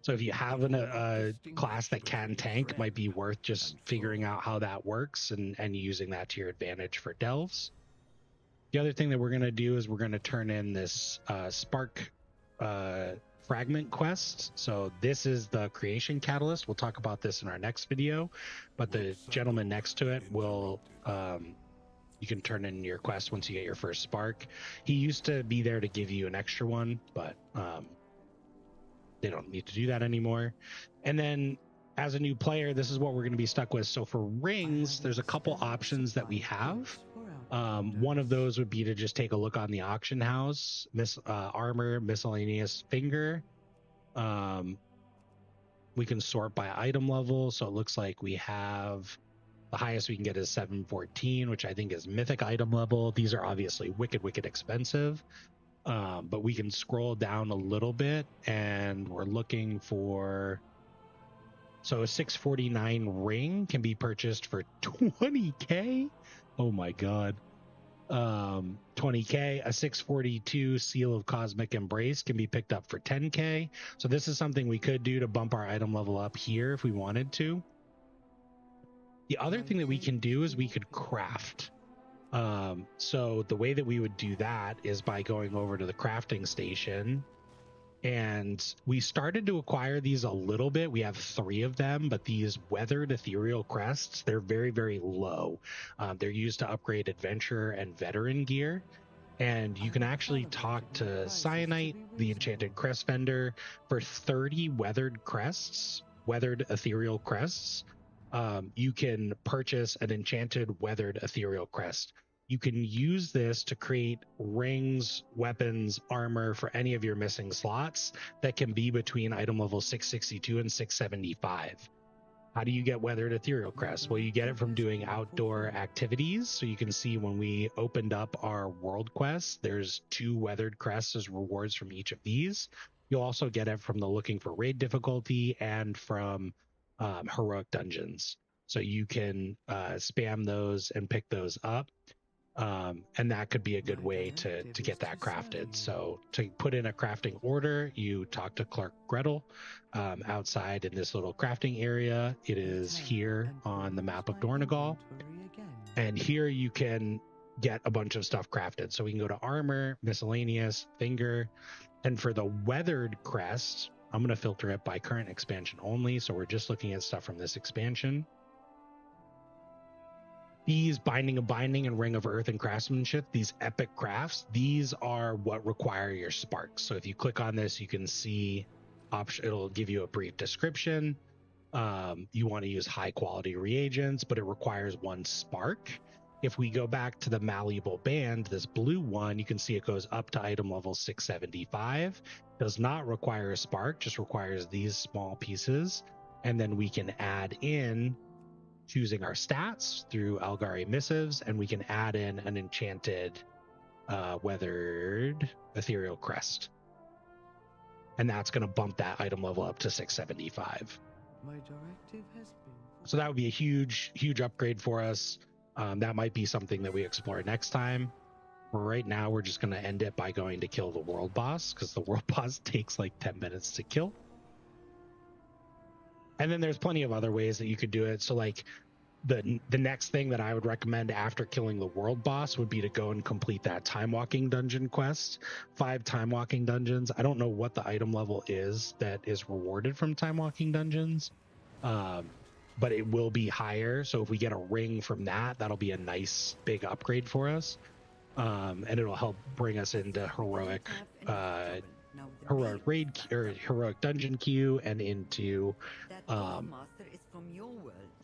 So if you have a class that can tank, it might be worth just figuring out how that works and using that to your advantage for delves. The other thing that we're going to do is we're going to turn in this spark fragment quest. So this is the creation catalyst. We'll talk about this in our next video, but the gentleman next to it will you can turn in your quest once you get your first spark. He used to be there to give you an extra one, but they don't need to do that anymore. And then as a new player, this is what we're going to be stuck with. So for rings, there's a couple options that we have. One of those would be to just take a look on the auction house, armor, miscellaneous finger. We can sort by item level. So it looks like we have the highest we can get is 714, which I think is mythic item level. These are obviously wicked expensive. But we can scroll down a little bit and we're looking for, so a 649 ring can be purchased for 20k. Oh my god. 20k. A 642 seal of cosmic embrace can be picked up for 10k. So this is something we could do to bump our item level up here if we wanted to. The other thing that we can do is we could craft. So the way that we would do that is by going over to the crafting station, and we started to acquire these a little bit. We have 3 of them, but these weathered ethereal crests, they're very low. They're used to upgrade adventure and veteran gear, and you can actually talk to Cyanite, the enchanted crest vendor, for 30 weathered ethereal crests. You can purchase an enchanted weathered ethereal crest. You can use this to create rings, weapons, armor for any of your missing slots that can be between item level 662 and 675. How do you get weathered ethereal crest? Well, you get it from doing outdoor activities. So you can see when we opened up our world quest, there's 2 weathered crests as rewards from each of these. You'll also get it from the looking for raid difficulty and from heroic dungeons. So you can spam those and pick those up. And that could be a good way to get that crafted. So to put in a crafting order, you talk to Clerk Gretel outside in this little crafting area. It is here on the map of Dornegal. And here you can get a bunch of stuff crafted. So we can go to armor, miscellaneous, finger. And for the weathered crest, I'm going to filter it by current expansion only. So we're just looking at stuff from this expansion. These Binding of Binding and Ring of Earth and Craftsmanship, these epic crafts, these are what require your sparks. So if you click on this, you can see it'll give you a brief description. You want to use high quality reagents, but it requires 1 spark. If we go back to the malleable band, this blue one, you can see it goes up to item level 675. Does not require a spark, just requires these small pieces. And then we can add in, choosing our stats through Algari Missives, and we can add in an enchanted weathered ethereal crest. And that's going to bump that item level up to 675. My directive has been... So that would be a huge upgrade for us. That might be something that we explore next time. For right now, we're just going to end it by going to kill the world boss, because the world boss takes like 10 minutes to kill. And then there's plenty of other ways that you could do it. So like the next thing that I would recommend after killing the world boss would be to go and complete that Timewalking dungeon quest. 5 Timewalking dungeons. I don't know what the item level is that is rewarded from Timewalking dungeons, but it will be higher. So if we get a ring from that, that'll be a nice big upgrade for us. And it'll help bring us into heroic raid or heroic dungeon queue and into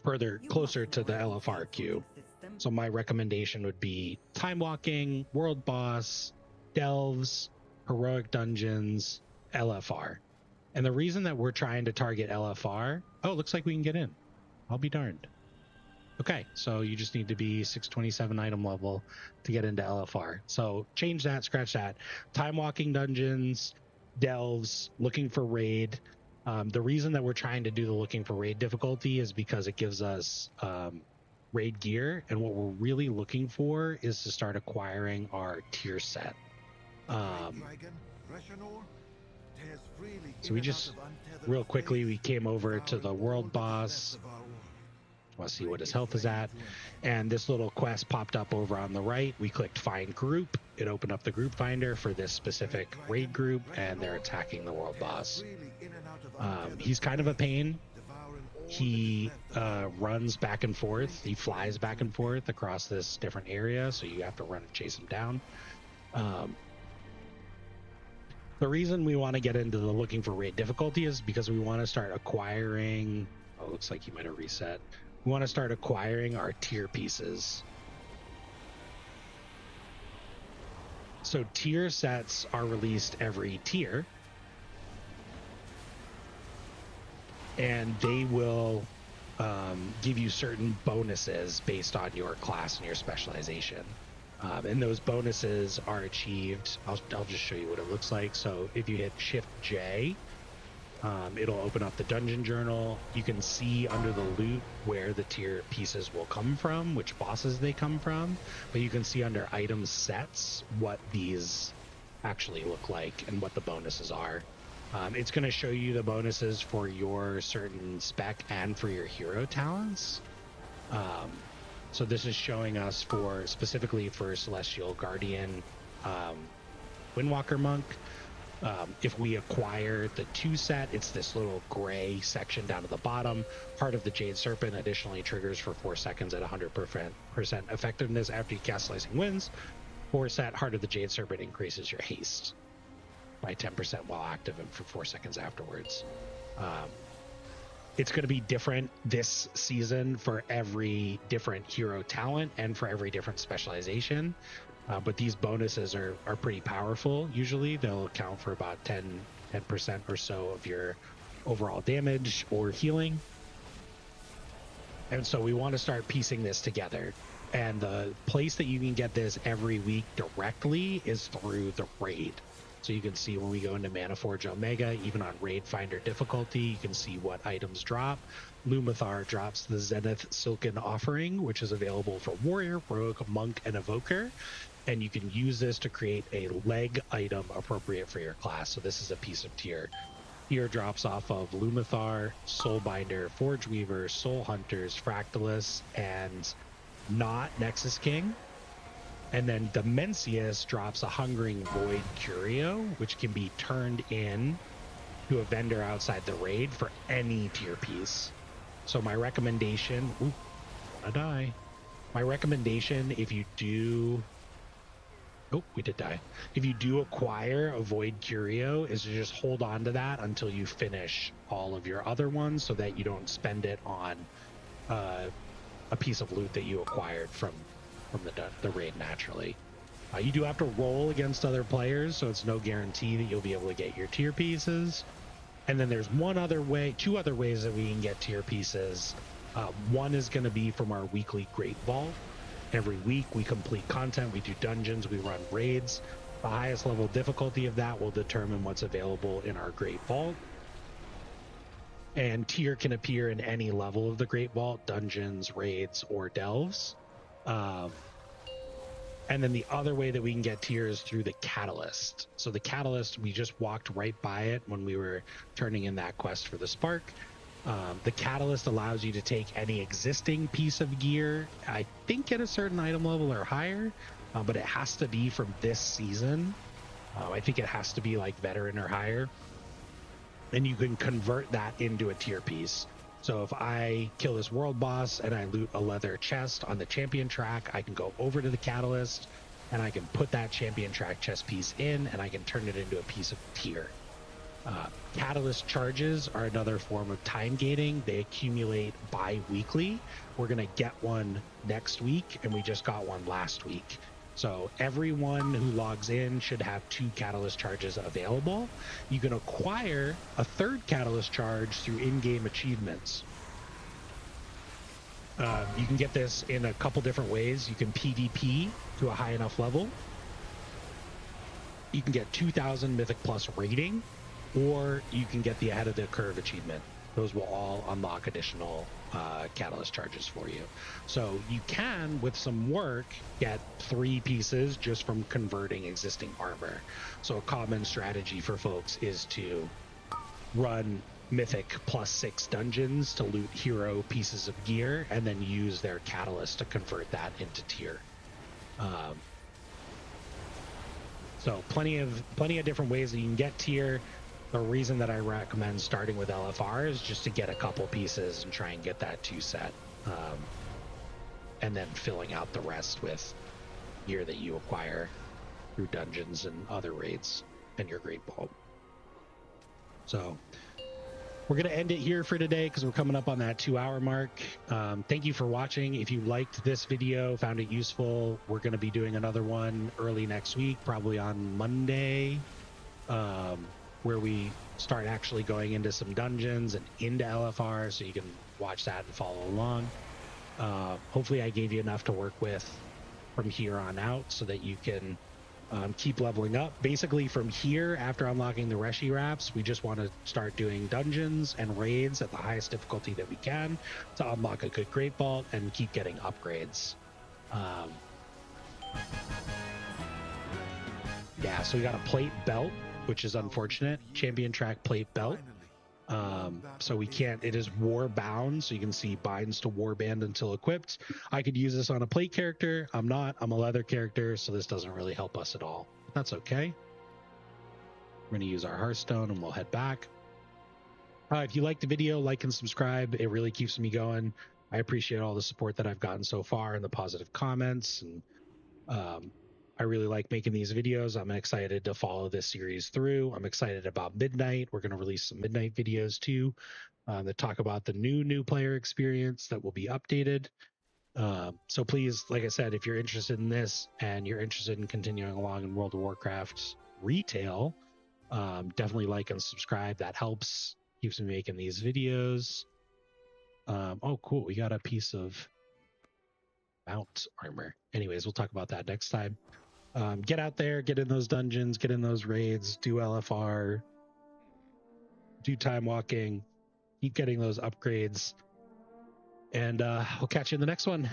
further closer to the LFR queue. So my recommendation would be Timewalking, world boss, delves, heroic dungeons, LFR. And the reason that we're trying to target LFR, oh, it looks like we can get in. I'll be darned. Okay, so you just need to be 627 item level to get into LFR. So change that, scratch that. Timewalking dungeons, delves, looking for raid. The reason that we're trying to do the looking for raid difficulty is because it gives us raid gear, and what we're really looking for is to start acquiring our tier set. So we just, real quickly, we came over to the world boss. Want to see what his health is at, and this little quest popped up over on the right. We clicked find group. It opened up the group finder for this specific raid group, and they're attacking the world boss. He's kind of a pain. He runs back and forth. He flies back and forth across this different area, so you have to run and chase him down. The reason we want to get into the looking for raid difficulty is because we want to start acquiring... Oh, looks like he might have reset. We want to start acquiring our tier pieces. So tier sets are released every tier, and they will give you certain bonuses based on your class and your specialization. And those bonuses are achieved. I'll just show you what it looks like. So if you hit Shift J, it'll open up the dungeon journal. You can see under the loot where the tier pieces will come from, which bosses they come from, but you can see under item sets what these actually look like and what the bonuses are. It's going to show you the bonuses for your certain spec and for your hero talents. So this is showing us for specifically for Celestial Guardian, Windwalker Monk. If we acquire the 2 set, it's this little gray section down at the bottom. Heart of the Jade Serpent additionally triggers for 4 seconds at 100% effectiveness after you cast Slicing Winds. 4 set, Heart of the Jade Serpent increases your haste by 10% while active and for 4 seconds afterwards. It's going to be different this season for every different hero talent and for every different specialization. But these bonuses are pretty powerful. Usually they'll account for about 10% or so of your overall damage or healing. And so we want to start piecing this together. And the place that you can get this every week directly is through the raid. So you can see when we go into Manaforge Omega, even on Raid Finder difficulty, you can see what items drop. Lumathar drops the Zenith Silken Offering, which is available for Warrior, Rogue, Monk, and Evoker. And you can use this to create a leg item appropriate for your class. So this is a piece of tier. Tier drops off of Lumathar, Soulbinder, Forge Weaver, Soul Hunters, Fractalus, and not Nexus King. And then Dimensius drops a Hungering Void Curio, which can be turned in to a vendor outside the raid for any tier piece. So my recommendation... Ooh, I wanna die. My recommendation, if you do... Oh, we did die. If you do acquire a Void Curio, is to just hold on to that until you finish all of your other ones so that you don't spend it on a piece of loot that you acquired from the raid naturally. You do have to roll against other players, so it's no guarantee that you'll be able to get your tier pieces. And then there's two other ways that we can get tier pieces. One is going to be from our weekly Great Vault. Every week we complete content, we do dungeons, we run raids. The highest level difficulty of that will determine what's available in our Great Vault. And tier can appear in any level of the Great Vault, dungeons, raids, or delves. And then the other way that we can get tier is through the Catalyst. So the Catalyst, we just walked right by it when we were turning in that quest for the Spark. The Catalyst allows you to take any existing piece of gear, I think at a certain item level or higher, but it has to be from this season. I think it has to be like veteran or higher. And you can convert that into a tier piece. So if I kill this world boss and I loot a leather chest on the champion track, I can go over to the Catalyst and I can put that champion track chest piece in and I can turn it into a piece of tier. Catalyst charges are another form of time gating. They accumulate bi-weekly. We're going to get one next week, and we just got one last week. So everyone who logs in should have 2 Catalyst charges available. You can acquire a 3rd Catalyst charge through in-game achievements. You can get this in a couple different ways. You can PvP to a high enough level. You can get 2,000 Mythic Plus rating. or you can get the Ahead of the Curve achievement. Those will all unlock additional catalyst charges for you. So you can, with some work, get 3 pieces just from converting existing armor. So a common strategy for folks is to run Mythic +6 dungeons to loot hero pieces of gear, and then use their catalyst to convert that into tier. So plenty of different ways that you can get tier. The reason that I recommend starting with LFR is just to get a couple pieces and try and get that 2 set, and then filling out the rest with gear that you acquire through dungeons and other raids and your Great Vault. So we're going to end it here for today because we're coming up on that 2-hour mark. Thank you for watching. If you liked this video, found it useful, we're going to be doing another one early next week, probably on Monday, where we start actually going into some dungeons and into LFR, so you can watch that and follow along. Hopefully I gave you enough to work with from here on out so that you can keep leveling up. Basically from here, after unlocking the Reshi Wraps, we just want to start doing dungeons and raids at the highest difficulty that we can to unlock a good Great Vault and keep getting upgrades. Yeah, so we got a plate belt, which is unfortunate. Champion track plate belt. So we can't, it is war bound, so you can see binds to warband until equipped. I could use this on a plate character. I'm not, I'm a leather character, so this doesn't really help us at all. But that's okay. We're gonna use our Hearthstone and we'll head back. If you liked the video, like and subscribe. It really keeps me going. I appreciate all the support that I've gotten so far and the positive comments, and I really like making these videos. I'm excited to follow this series through. I'm excited about Midnight. We're going to release some Midnight videos too, that talk about the new player experience that will be updated. So please, like I said, if you're interested in this and you're interested in continuing along in World of Warcraft retail, definitely like and subscribe. That helps, keeps me making these videos. Oh, cool. We got a piece of mount armor. Anyways, we'll talk about that next time. Get out there, get in those dungeons, get in those raids, do LFR, do time walking, keep getting those upgrades, and we'll catch you in the next one.